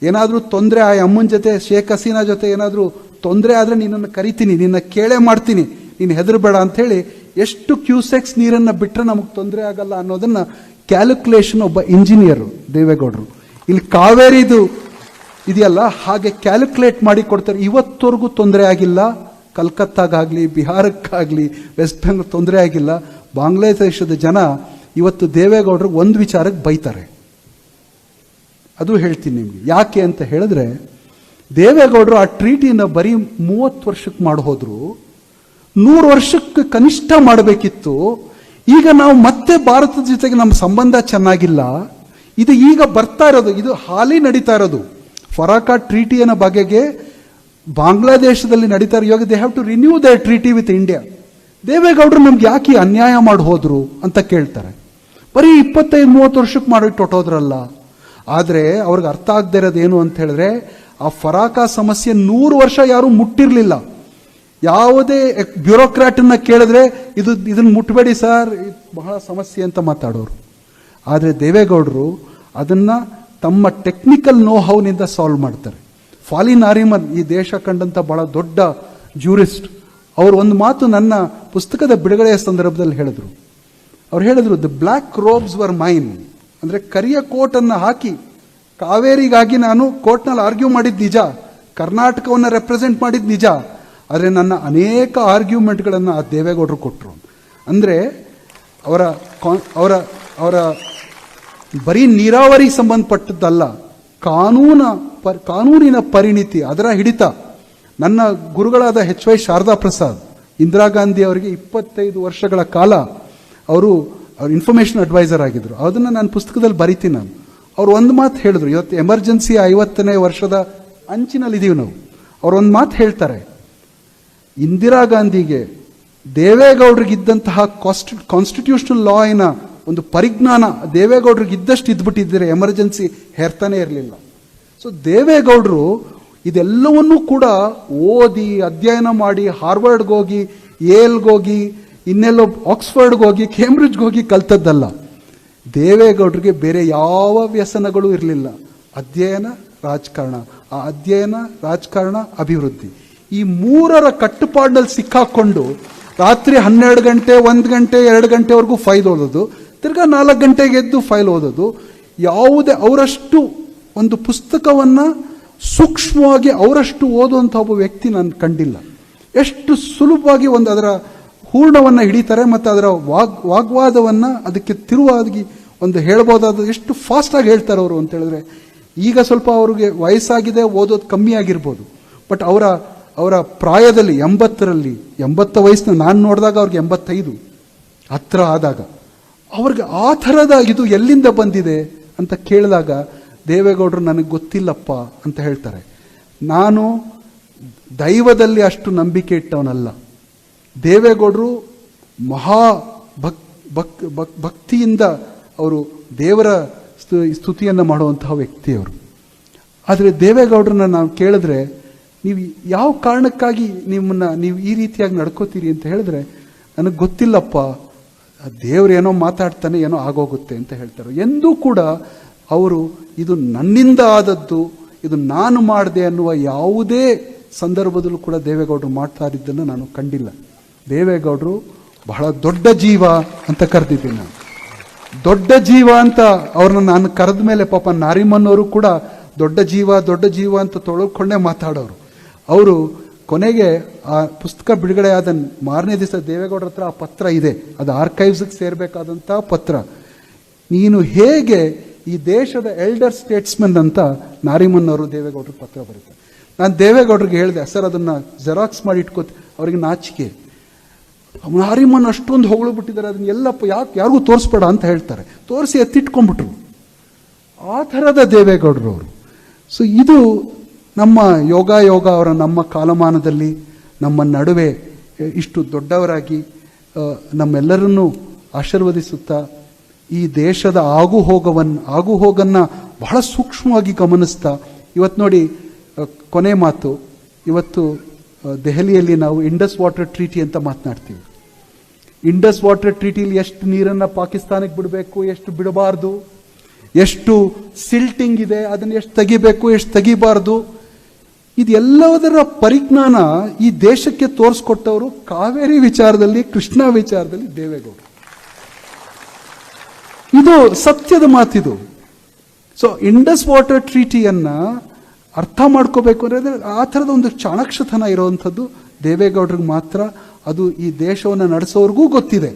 ಏನಾದರೂ ತೊಂದರೆ ಆ ಅಮ್ಮನ ಜೊತೆ ಶೇಖ್ ಹಸೀನಾ ಜೊತೆ ಏನಾದರೂ ತೊಂದರೆ ಆದರೆ ನಿನ್ನನ್ನು ಕರಿತೀನಿ, ನಿನ್ನ ಕೇಳೇ ಮಾಡ್ತೀನಿ, ನೀನು ಹೆದರಬೇಡ ಅಂಥೇಳಿ ಎಷ್ಟು ಕ್ಯೂಸೆಕ್ಸ್ ನೀರನ್ನು ಬಿಟ್ಟರೆ ನಮಗೆ ತೊಂದರೆ ಆಗಲ್ಲ ಅನ್ನೋದನ್ನು ಕ್ಯಾಲ್ಕುಲೇಷನ್ ಒಬ್ಬ ಇಂಜಿನಿಯರು ದೇವೇಗೌಡರು. ಇಲ್ಲಿ ಕಾವೇರಿದು ಇದೆಯಲ್ಲ ಹಾಗೆ ಕ್ಯಾಲ್ಕುಲೇಟ್ ಮಾಡಿ ಕೊಡ್ತಾರೆ. ಇವತ್ತವರೆಗೂ ತೊಂದರೆ ಆಗಿಲ್ಲ, ಕಲ್ಕತ್ತಾಗಾಗಲಿ, ಬಿಹಾರಕ್ಕಾಗಲಿ, ವೆಸ್ಟ್ ಬೆಂಗಾಲ್ ತೊಂದರೆ ಆಗಿಲ್ಲ. ಬಾಂಗ್ಲಾದೇಶದ ಜನ ಇವತ್ತು ದೇವೇಗೌಡರು ಒಂದು ವಿಚಾರಕ್ಕೆ ಬೈತಾರೆ. ಅದು ಹೇಳ್ತೀನಿ ನಿಮಗೆ ಯಾಕೆ ಅಂತ ಹೇಳಿದ್ರೆ, ದೇವೇಗೌಡರು ಆ ಟ್ರೀಟಿನ ಬರೀ 30 ವರ್ಷಕ್ಕೆ ಮಾಡೋದ್ರು, 100 ವರ್ಷಕ್ಕೆ ಕನಿಷ್ಠ ಮಾಡಬೇಕಿತ್ತು. ಈಗ ನಾವು ಮತ್ತೆ ಭಾರತದ ಜೊತೆಗೆ ನಮ್ಮ ಸಂಬಂಧ ಚೆನ್ನಾಗಿಲ್ಲ. ಇದು ಈಗ ಬರ್ತಾ ಇರೋದು, ಇದು ಹಾಲಿ ನಡೀತಾ ಇರೋದು ಫರಾಕ ಟ್ರೀಟಿಯ ಬಗೆಗೆ ಬಾಂಗ್ಲಾದೇಶದಲ್ಲಿ ನಡೀತಾ ಇರೋ. ಇವಾಗ they have to renew the treaty with India. ದೇವೇಗೌಡರು ನಮ್ಗೆ ಯಾಕೆ ಅನ್ಯಾಯ ಮಾಡಿ ಹೋದ್ರು ಅಂತ ಕೇಳ್ತಾರೆ. ಬರೀ 25-30 ವರ್ಷಕ್ಕೆ ಮಾಡಿಟ್ಟು ಹೊಟ್ಟೋದ್ರಲ್ಲ. ಆದರೆ ಅವ್ರಿಗೆ ಅರ್ಥ ಆಗದೆ ಇರೋದೇನು ಅಂತ ಹೇಳಿದ್ರೆ, ಆ ಫರಾಕ ಸಮಸ್ಯೆ 100 ವರ್ಷ ಯಾರು ಮುಟ್ಟಿರಲಿಲ್ಲ. ಯಾವುದೇ ಬ್ಯೂರೋಕ್ರಾಟನ್ನ ಕೇಳಿದ್ರೆ ಇದನ್ನು ಮುಟ್ಟಬೇಡಿ ಸರ್, ಬಹಳ ಸಮಸ್ಯೆ ಅಂತ ಮಾತಾಡೋರು. ಆದರೆ ದೇವೇಗೌಡರು ಅದನ್ನು ತಮ್ಮ ಟೆಕ್ನಿಕಲ್ ನೋಹೌನಿಂದ ಸಾಲ್ವ್ ಮಾಡ್ತಾರೆ. ಫಾಲಿ ನಾರಿಮನ್ ಈ ದೇಶ ಕಂಡಂಥ ಬಹಳ ದೊಡ್ಡ ಜ್ಯೂರಿಸ್ಟ್, ಅವರು ಒಂದು ಮಾತು ನನ್ನ ಪುಸ್ತಕದ ಬಿಡುಗಡೆಯ ಸಂದರ್ಭದಲ್ಲಿ ಹೇಳಿದ್ರು. ಅವ್ರು ಹೇಳಿದ್ರು, ದ ಬ್ಲ್ಯಾಕ್ ರೋಬ್ಸ್ ವರ್ ಮೈನ್, ಅಂದರೆ ಕರಿಯ ಕೋಟನ್ನು ಹಾಕಿ ಕಾವೇರಿಗಾಗಿ ನಾನು ಕೋರ್ಟ್ನಲ್ಲಿ ಆರ್ಗ್ಯೂ ಮಾಡಿದ್ದು ನಿಜ, ಕರ್ನಾಟಕವನ್ನು ರೆಪ್ರೆಸೆಂಟ್ ಮಾಡಿದ್ದು ನಿಜ, ಆದರೆ ನನ್ನ ಅನೇಕ ಆರ್ಗ್ಯುಮೆಂಟ್ಗಳನ್ನು ಆ ದೇವೇಗೌಡರು ಕೊಟ್ಟರು. ಅಂದರೆ ಅವರ ಬರೀ ನೀರಾವರಿ ಸಂಬಂಧಪಟ್ಟದ್ದಲ್ಲ, ಕಾನೂನಿನ ಪರಿಣಿತಿ, ಅದರ ಹಿಡಿತ. ನನ್ನ ಗುರುಗಳಾದ HY ಶಾರದಾ ಪ್ರಸಾದ್, ಇಂದಿರಾ ಗಾಂಧಿ ಅವರಿಗೆ 25 ವರ್ಷಗಳ ಕಾಲ ಅವರು ಇನ್ಫಾರ್ಮೇಷನ್ ಅಡ್ವೈಸರ್ ಆಗಿದ್ರು. ಅದನ್ನು ನಾನು ಪುಸ್ತಕದಲ್ಲಿ ಬರಿತೀನಿ. ಅವ್ರು ಒಂದು ಮಾತು ಹೇಳಿದ್ರು, ಇವತ್ತು ಎಮರ್ಜೆನ್ಸಿ 50ನೇ ವರ್ಷದ ಅಂಚಿನಲ್ಲಿದ್ದೀವಿ ನಾವು. ಅವ್ರು ಒಂದು ಮಾತು ಹೇಳ್ತಾರೆ, ಇಂದಿರಾ ಗಾಂಧಿಗೆ ದೇವೇಗೌಡರಿಗಿದ್ದಂತಹ ಕಾನ್ಸ್ಟಿಟ್ಯೂಷನಲ್ ಲಾಯಿನ ಒಂದು ಪರಿಜ್ಞಾನ ದೇವೇಗೌಡರಿಗೆ ಇದ್ದಷ್ಟು ಇದ್ಬಿಟ್ಟಿದ್ದರೆ ಎಮರ್ಜೆನ್ಸಿ ಹೇರ್ತಾನೆ ಇರಲಿಲ್ಲ. ಸೊ ದೇವೇಗೌಡರು ಇದೆಲ್ಲವನ್ನೂ ಕೂಡ ಓದಿ ಅಧ್ಯಯನ ಮಾಡಿ ಹಾರ್ವರ್ಡ್ಗೆ ಹೋಗಿ, ಯೇಲ್ಗೆ ಹೋಗಿ, ಇನ್ನೆಲ್ಲೋ ಆಕ್ಸ್ಫರ್ಡ್ಗೆ ಹೋಗಿ, ಕೇಂಬ್ರಿಡ್ಜ್ಗೆ ಹೋಗಿ ಕಲ್ತದ್ದಲ್ಲ. ದೇವೇಗೌಡರಿಗೆ ಬೇರೆ ಯಾವ ವ್ಯಸನಗಳು ಇರಲಿಲ್ಲ. ಅಧ್ಯಯನ, ರಾಜಕಾರಣ, ಆ ಅಧ್ಯಯನ, ರಾಜಕಾರಣ, ಅಭಿವೃದ್ಧಿ, ಈ 3ರ ಕಟ್ಟುಪಾಡಿನಲ್ಲಿ ಸಿಕ್ಕಾಕೊಂಡು ರಾತ್ರಿ 12 ಗಂಟೆ, 1 ಗಂಟೆ, 2 ಗಂಟೆವರೆಗೂ ಫೈಲ್ ಓದೋದು, ತಿರ್ಗಾ 4 ಗಂಟೆಗೆ ಎದ್ದು ಫೈಲ್ ಓದೋದು. ಯಾವುದೇ ಅವರಷ್ಟು ಒಂದು ಪುಸ್ತಕವನ್ನು ಸೂಕ್ಷ್ಮವಾಗಿ ಅವರಷ್ಟು ಓದುವಂಥ ಒಬ್ಬ ವ್ಯಕ್ತಿ ನಾನು ಕಂಡಿಲ್ಲ. ಎಷ್ಟು ಸುಲಭವಾಗಿ ಅದರ ಹೂರ್ಣವನ್ನು ಹಿಡಿತಾರೆ ಮತ್ತು ಅದರ ವಾಗ್ವಾದವನ್ನು ಅದಕ್ಕೆ ತಿರುವಾಗಿ ಹೇಳ್ಬೋದಾದ ಎಷ್ಟು ಫಾಸ್ಟಾಗಿ ಹೇಳ್ತಾರೆ ಅವರು ಅಂತ ಹೇಳಿದ್ರೆ. ಈಗ ಸ್ವಲ್ಪ ಅವ್ರಿಗೆ ವಯಸ್ಸಾಗಿದೆ, ಓದೋದು ಕಮ್ಮಿ ಆಗಿರ್ಬೋದು, ಬಟ್ ಅವರ ಪ್ರಾಯದಲ್ಲಿ 80 ವಯಸ್ಸಿನ ನಾನು ನೋಡಿದಾಗ ಅವ್ರಿಗೆ 85 ಹತ್ರ ಆದಾಗ ಅವ್ರಿಗೆ ಆ ಥರದ ಇದು ಎಲ್ಲಿಂದ ಬಂದಿದೆ ಅಂತ ಕೇಳಿದಾಗ ದೇವೇಗೌಡರು ನನಗೆ ಗೊತ್ತಿಲ್ಲಪ್ಪ ಅಂತ ಹೇಳ್ತಾರೆ. ನಾನು ದೈವದಲ್ಲಿ ಅಷ್ಟು ನಂಬಿಕೆ ಇಟ್ಟವನಲ್ಲ. ದೇವೇಗೌಡರು ಮಹಾ ಭಕ್ತಿಯಿಂದ ಅವರು ದೇವರ ಸ್ತುತಿಯನ್ನು ಮಾಡುವಂತಹ ವ್ಯಕ್ತಿಯವರು. ಆದರೆ ದೇವೇಗೌಡರನ್ನ ನಾವು ಕೇಳಿದ್ರೆ, ನೀವು ಯಾವ ಕಾರಣಕ್ಕಾಗಿ ನೀವು ಈ ರೀತಿಯಾಗಿ ನಡ್ಕೋತೀರಿ ಅಂತ ಹೇಳಿದ್ರೆ, ನನಗೆ ಗೊತ್ತಿಲ್ಲಪ್ಪ, ದೇವ್ರು ಏನೋ ಮಾತಾಡ್ತಾನೆ, ಏನೋ ಆಗೋಗುತ್ತೆ ಅಂತ ಹೇಳ್ತಾರೆ. ಎಂದೂ ಕೂಡ ಅವರು ಇದು ನನ್ನಿಂದ ಆದದ್ದು, ಇದು ನಾನು ಮಾಡಿದೆ ಅನ್ನುವ ಯಾವುದೇ ಸಂದರ್ಭದಲ್ಲೂ ಕೂಡ ದೇವೇಗೌಡರು ಮಾಡ್ತಾ ಇದ್ದನ್ನು ನಾನು ಕಂಡಿಲ್ಲ. ದೇವೇಗೌಡರು ಬಹಳ ದೊಡ್ಡ ಜೀವ ಅಂತ ಕರೆದಿದ್ದೀನಿ ನಾನು. ದೊಡ್ಡ ಜೀವ ಅಂತ ಅವ್ರನ್ನ ನಾನು ಕರೆದ ಮೇಲೆ ಪಾಪ ನಾರಿಮನ್ನವರು ಕೂಡ ದೊಡ್ಡ ಜೀವ ಅಂತ ತೊಳಕೊಂಡೇ ಮಾತಾಡೋರು. ಅವರು ಕೊನೆಗೆ ಆ ಪುಸ್ತಕ ಬಿಡುಗಡೆ ಆದ ಮಾರನೇ ದಿವಸ ದೇವೇಗೌಡರ ಹತ್ರ ಆ ಪತ್ರ ಇದೆ, ಅದು ಆರ್ಕೈವ್ಸ್ಗೆ ಸೇರಬೇಕಾದಂಥ ಪತ್ರ. ನೀನು ಹೇಗೆ ಈ ದೇಶದ ಎಲ್ಡರ್ ಸ್ಟೇಟ್ಸ್ಮನ್ ಅಂತ ನಾರಿಮನ್ನವರು ದೇವೇಗೌಡರು ಪತ್ರ ಬರೀತಾರೆ. ನಾನು ದೇವೇಗೌಡರಿಗೆ ಹೇಳಿದೆ, ಸರ್ ಅದನ್ನು ಜೆರಾಕ್ಸ್ ಮಾಡಿ ಇಟ್ಕೋತ. ಅವರಿಗೆ ನಾಚಿಕೆ, ನಾರಿಮನ್ ಅಷ್ಟೊಂದು ಹೊಗಳು ಬಿಟ್ಟಿದ್ದಾರೆ, ಅದನ್ನ ಎಲ್ಲಪ್ಪ ಯಾರಿಗೂ ತೋರಿಸ್ಬೇಡ ಅಂತ ಹೇಳ್ತಾರೆ. ತೋರಿಸಿ ಎತ್ತಿಟ್ಕೊಂಡ್ಬಿಟ್ರು. ಆ ಥರದ ದೇವೇಗೌಡರು ಅವರು. ಸೊ ಇದು ನಮ್ಮ ಯೋಗ ಅವರ ನಮ್ಮ ಕಾಲಮಾನದಲ್ಲಿ ನಮ್ಮ ನಡುವೆ ಇಷ್ಟು ದೊಡ್ಡವರಾಗಿ ನಮ್ಮೆಲ್ಲರನ್ನೂ ಆಶೀರ್ವದಿಸುತ್ತಾ ಈ ದೇಶದ ಆಗುಹೋಗನ್ನು ಬಹಳ ಸೂಕ್ಷ್ಮವಾಗಿ ಗಮನಿಸ್ತಾ, ಇವತ್ತು ನೋಡಿ ಕೊನೆ ಮಾತು, ಇವತ್ತು ದೆಹಲಿಯಲ್ಲಿ ನಾವು ಇಂಡಸ್ ವಾಟರ್ ಟ್ರೀಟಿ ಅಂತ ಮಾತನಾಡ್ತೀವಿ. ಇಂಡಸ್ ವಾಟರ್ ಟ್ರೀಟಿಲಿ ಎಷ್ಟು ನೀರನ್ನು ಪಾಕಿಸ್ತಾನಕ್ಕೆ ಬಿಡಬೇಕು, ಎಷ್ಟು ಬಿಡಬಾರ್ದು, ಎಷ್ಟು ಸಿಲ್ಟಿಂಗ್ ಇದೆ, ಅದನ್ನು ಎಷ್ಟು ತೆಗಿಬೇಕು, ಎಷ್ಟು ತೆಗಿಬಾರ್ದು, ಇದೆಲ್ಲದರ ಪರಿಜ್ಞಾನ ಈ ದೇಶಕ್ಕೆ ತೋರಿಸ್ಕೊಟ್ಟವರು ಕಾವೇರಿ ವಿಚಾರದಲ್ಲಿ, ಕೃಷ್ಣ ವಿಚಾರದಲ್ಲಿ ದೇವೇಗೌಡರು. ಇದು ಸತ್ಯದ ಮಾತಿದು. ಸೊ ಇಂಡಸ್ ವಾಟರ್ ಟ್ರೀಟಿಯನ್ನ ಅರ್ಥ ಮಾಡ್ಕೋಬೇಕು ಅಂದರೆ ಆ ಥರದ ಒಂದು ಚಾಣಾಕ್ಷತನ ಇರುವಂಥದ್ದು ದೇವೇಗೌಡರಿಗೆ ಮಾತ್ರ. ಅದು ಈ ದೇಶವನ್ನು ನಡೆಸೋರ್ಗೂ ಗೊತ್ತಿದೆ.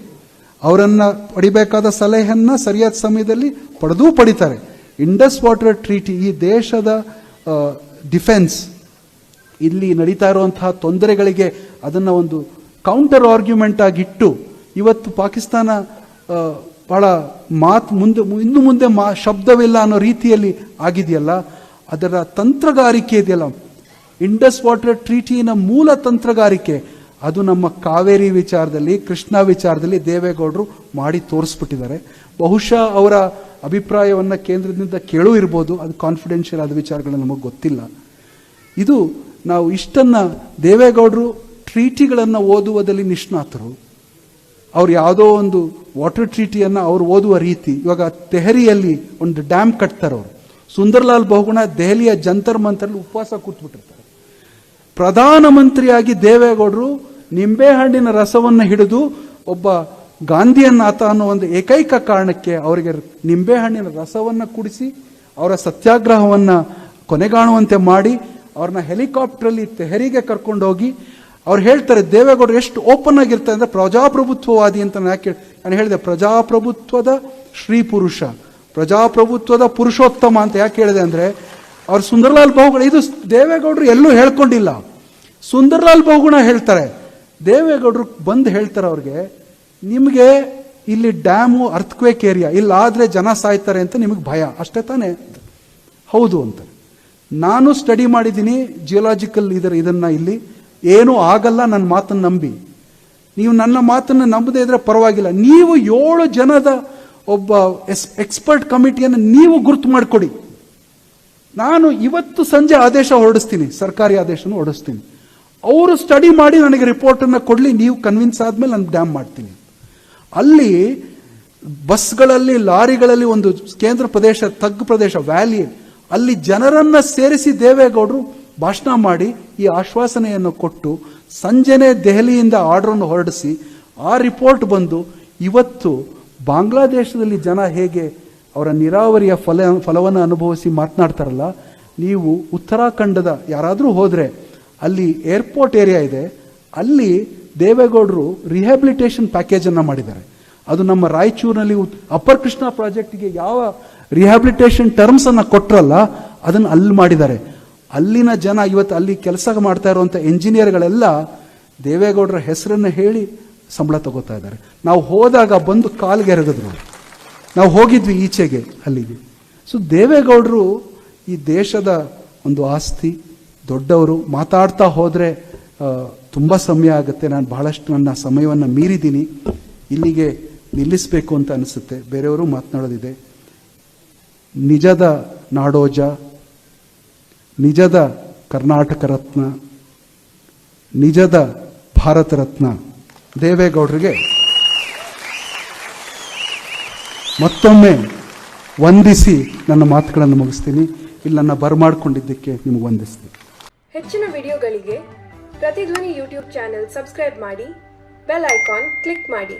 ಅವರನ್ನು ಪಡಿಬೇಕಾದ ಸಲಹೆಯನ್ನು ಸರಿಯಾದ ಸಮಯದಲ್ಲಿ ಪಡಿತಾರೆ. ಇಂಡಸ್ ವಾಟರ್ ಟ್ರೀಟಿ ಈ ದೇಶದ ಡಿಫೆನ್ಸ್, ಇಲ್ಲಿ ನಡೀತಾ ಇರುವಂತಹ ತೊಂದರೆಗಳಿಗೆ ಅದನ್ನು ಒಂದು ಕೌಂಟರ್ ಆರ್ಗ್ಯುಮೆಂಟ್ ಆಗಿಟ್ಟು ಇವತ್ತು ಪಾಕಿಸ್ತಾನ ಬಹಳ ಇನ್ನು ಮುಂದೆ ಶಬ್ದವಿಲ್ಲ ಅನ್ನೋ ರೀತಿಯಲ್ಲಿ ಆಗಿದೆಯಲ್ಲ, ಅದರ ತಂತ್ರಗಾರಿಕೆ ಇದೆಯಲ್ಲ, ಇಂಡಸ್ ವಾಟರ್ ಟ್ರೀಟಿನ ಮೂಲ ತಂತ್ರಗಾರಿಕೆ, ಅದು ನಮ್ಮ ಕಾವೇರಿ ವಿಚಾರದಲ್ಲಿ, ಕೃಷ್ಣ ವಿಚಾರದಲ್ಲಿ ದೇವೇಗೌಡರು ಮಾಡಿ ತೋರಿಸ್ಬಿಟ್ಟಿದ್ದಾರೆ. ಬಹುಶಃ ಅವರ ಅಭಿಪ್ರಾಯವನ್ನು ಕೇಂದ್ರದಿಂದ ಕೇಳೂ ಇರ್ಬೋದು, ಅದು ಕಾನ್ಫಿಡೆನ್ಷಿಯಲ್ ಆದ ವಿಚಾರಗಳು ನಮಗೆ ಗೊತ್ತಿಲ್ಲ. ಇದು ನಾವು ಇಷ್ಟನ್ನು ದೇವೇಗೌಡರು ಟ್ರೀಟಿಗಳನ್ನು ಓದುವುದರಲ್ಲಿ ನಿಷ್ಣಾತರು. ಅವ್ರು ಯಾವುದೋ ಒಂದು ವಾಟರ್ ಟ್ರೀಟಿಯನ್ನು ಅವ್ರು ಓದುವ ರೀತಿ, ಇವಾಗ ತೆಹರಿಯಲ್ಲಿ ಒಂದು ಡ್ಯಾಮ್ ಕಟ್ತಾರೆ ಅವರು. ಸುಂದರ್ಲಾಲ್ ಬಹುಗುಣ ದೆಹಲಿಯ ಜಂತರ್ ಮಂತರಲ್ಲಿ ಉಪವಾಸ ಕೂತ್ಬಿಟ್ಟಿರ್ತಾರೆ. ಪ್ರಧಾನಮಂತ್ರಿಯಾಗಿ ದೇವೇಗೌಡರು ನಿಂಬೆಹಣ್ಣಿನ ರಸವನ್ನು ಹಿಡಿದು ಒಬ್ಬ ಗಾಂಧಿಯನ್ನಾತ ಅನ್ನೋ ಒಂದು ಏಕೈಕ ಕಾರಣಕ್ಕೆ ಅವರಿಗೆ ನಿಂಬೆಹಣ್ಣಿನ ರಸವನ್ನು ಕುಡಿಸಿ ಅವರ ಸತ್ಯಾಗ್ರಹವನ್ನು ಕೊನೆಗಾಣುವಂತೆ ಮಾಡಿ ಅವ್ರನ್ನ ಹೆಲಿಕಾಪ್ಟರಲ್ಲಿ ತೆಹರಿಗೆ ಕರ್ಕೊಂಡೋಗಿ ಅವ್ರು ಹೇಳ್ತಾರೆ, ದೇವೇಗೌಡರು ಎಷ್ಟು ಓಪನ್ ಆಗಿರ್ತಾರೆ ಅಂದರೆ ಪ್ರಜಾಪ್ರಭುತ್ವವಾದಿ ಅಂತ ನಾನು ಹೇಳಿದೆ. ಪ್ರಜಾಪ್ರಭುತ್ವದ ಶ್ರೀ ಪುರುಷ, ಪ್ರಜಾಪ್ರಭುತ್ವದ ಪುರುಷೋತ್ತಮ ಅಂತ ಯಾಕೆ ಹೇಳಿದೆ ಅಂದರೆ, ಅವ್ರು ಸುಂದರ್ಲಾಲ್ ಬಹುಗುಣ, ಇದು ದೇವೇಗೌಡರು ಎಲ್ಲೂ ಹೇಳ್ಕೊಂಡಿಲ್ಲ. ಸುಂದರ್ಲಾಲ್ ಬಹುಗುಣ ಹೇಳ್ತಾರೆ, ದೇವೇಗೌಡರು ಬಂದು ಹೇಳ್ತಾರೆ ಅವ್ರಿಗೆ, ನಿಮಗೆ ಇಲ್ಲಿ ಡ್ಯಾಮು ಅರ್ಥಕ್ವೇಕ್ ಏರಿಯಾ, ಇಲ್ಲಾದರೆ ಜನ ಸಾಯ್ತಾರೆ ಅಂತ ನಿಮಗೆ ಭಯ, ಅಷ್ಟೇ ತಾನೇ? ಹೌದು ಅಂತ. ನಾನು ಸ್ಟಡಿ ಮಾಡಿದ್ದೀನಿ ಜಿಯೋಲಾಜಿಕಲ್ ಇದನ್ನು, ಇಲ್ಲಿ ಏನೂ ಆಗಲ್ಲ, ನನ್ನ ಮಾತನ್ನು ನಂಬಿ. ನೀವು ನನ್ನ ಮಾತನ್ನು ನಂಬದೇ ಇದ್ರೆ ಪರವಾಗಿಲ್ಲ, ನೀವು 7 ಜನದ ಒಬ್ಬ ಎಕ್ಸ್ಪರ್ಟ್ ಕಮಿಟಿಯನ್ನು ನೀವು ಗುರುತು ಮಾಡಿಕೊಡಿ. ನಾನು ಇವತ್ತು ಸಂಜೆ ಆದೇಶ ಹೊರಡಿಸ್ತೀನಿ, ಸರ್ಕಾರಿ ಆದೇಶನ ಹೊರಡಿಸ್ತೀನಿ. ಅವರು ಸ್ಟಡಿ ಮಾಡಿ ನನಗೆ ರಿಪೋರ್ಟನ್ನು ಕೊಡಲಿ, ನೀವು ಕನ್ವಿನ್ಸ್ ಆದಮೇಲೆ ನಾನು ಡ್ಯಾಮ್ ಮಾಡ್ತೀನಿ. ಅಲ್ಲಿ ಬಸ್ಗಳಲ್ಲಿ, ಲಾರಿಗಳಲ್ಲಿ ಒಂದು ಕೇಂದ್ರ ಪ್ರದೇಶ, ತಗ್ಗು ಪ್ರದೇಶ, ವ್ಯಾಲಿ, ಅಲ್ಲಿ ಜನರನ್ನು ಸೇರಿಸಿ ದೇವೇಗೌಡರು ಭಾಷಣ ಮಾಡಿ ಈ ಆಶ್ವಾಸನೆಯನ್ನು ಕೊಟ್ಟು ಸಂಜೆನೇ ದೆಹಲಿಯಿಂದ ಆರ್ಡರನ್ನು ಹೊರಡಿಸಿ ಆ ರಿಪೋರ್ಟ್ ಬಂದು ಇವತ್ತು ಬಾಂಗ್ಲಾದೇಶದಲ್ಲಿ ಜನ ಹೇಗೆ ಅವರ ನೀರಾವರಿಯ ಫಲವನ್ನು ಅನುಭವಿಸಿ ಮಾತನಾಡ್ತಾರಲ್ಲ, ನೀವು ಉತ್ತರಾಖಂಡದ ಯಾರಾದರೂ ಹೋದರೆ ಅಲ್ಲಿ ಏರ್ಪೋರ್ಟ್ ಏರಿಯಾ ಇದೆ, ಅಲ್ಲಿ ದೇವೇಗೌಡರು ರಿಹ್ಯಾಬಿಲಿಟೇಷನ್ ಪ್ಯಾಕೇಜನ್ನು ಮಾಡಿದ್ದಾರೆ. ಅದು ನಮ್ಮ ರಾಯಚೂರಿನಲ್ಲಿ ಅಪ್ಪರ್ ಕೃಷ್ಣ ಪ್ರಾಜೆಕ್ಟ್ಗೆ ಯಾವ ರಿಹ್ಯಾಬಿಲಿಟೇಷನ್ ಟರ್ಮ್ಸನ್ನು ಕೊಟ್ಟರಲ್ಲ ಅದನ್ನು ಅಲ್ಲಿ ಮಾಡಿದ್ದಾರೆ. ಅಲ್ಲಿನ ಜನ ಇವತ್ತು ಅಲ್ಲಿ ಕೆಲಸ ಮಾಡ್ತಾ ಇರುವಂಥ ಎಂಜಿನಿಯರ್ಗಳೆಲ್ಲ ದೇವೇಗೌಡರ ಹೆಸರನ್ನು ಹೇಳಿ ಸಂಬಳ ತಗೋತಾ ಇದ್ದಾರೆ. ನಾವು ಹೋದಾಗ ಬಂದು ಕಾಲ್ಗೆ ಎರಗಿದ್ರು. ನಾವು ಹೋಗಿದ್ವಿ ಈಚೆಗೆ ಅಲ್ಲಿಗೆ. ಸೊ ದೇವೇಗೌಡರು ಈ ದೇಶದ ಒಂದು ಆಸ್ತಿ, ದೊಡ್ಡವರು. ಮಾತಾಡ್ತಾ ಹೋದರೆ ತುಂಬ ಸಮಯ ಆಗುತ್ತೆ. ನಾನು ಬಹಳಷ್ಟು ನನ್ನ ಸಮಯವನ್ನು ಮೀರಿದ್ದೀನಿ. ಇಲ್ಲಿಗೆ ನಿಲ್ಲಿಸಬೇಕು ಅಂತ ಅನಿಸುತ್ತೆ. ಬೇರೆಯವರು ಮಾತನಾಡೋದಿದೆ. ನಿಜದ ನಾಡೋಜ, ನಿಜದ ಕರ್ನಾಟಕ ರತ್ನ, ನಿಜದ ಭಾರತ ರತ್ನ ದೇವೇಗೌಡರಿಗೆ ಮತ್ತೊಮ್ಮೆ ವಂದಿಸಿ ನನ್ನ ಮಾತುಗಳನ್ನು ಮುಗಿಸ್ತೀನಿ. ಇಲ್ಲಿ ನನ್ನ ಬರಮಾಡಿಕೊಂಡಿದ್ದಕ್ಕೆ ನಿಮಗೆ ವಂದಿಸ್ತೀನಿ. ಹೆಚ್ಚಿನ ವಿಡಿಯೋಗಳಿಗೆ ಪ್ರತಿಧ್ವನಿ ಯೂಟ್ಯೂಬ್ ಚಾನೆಲ್ ಸಬ್ಸ್ಕ್ರೈಬ್ ಮಾಡಿ, ಬೆಲ್ ಐಕಾನ್ ಕ್ಲಿಕ್ ಮಾಡಿ.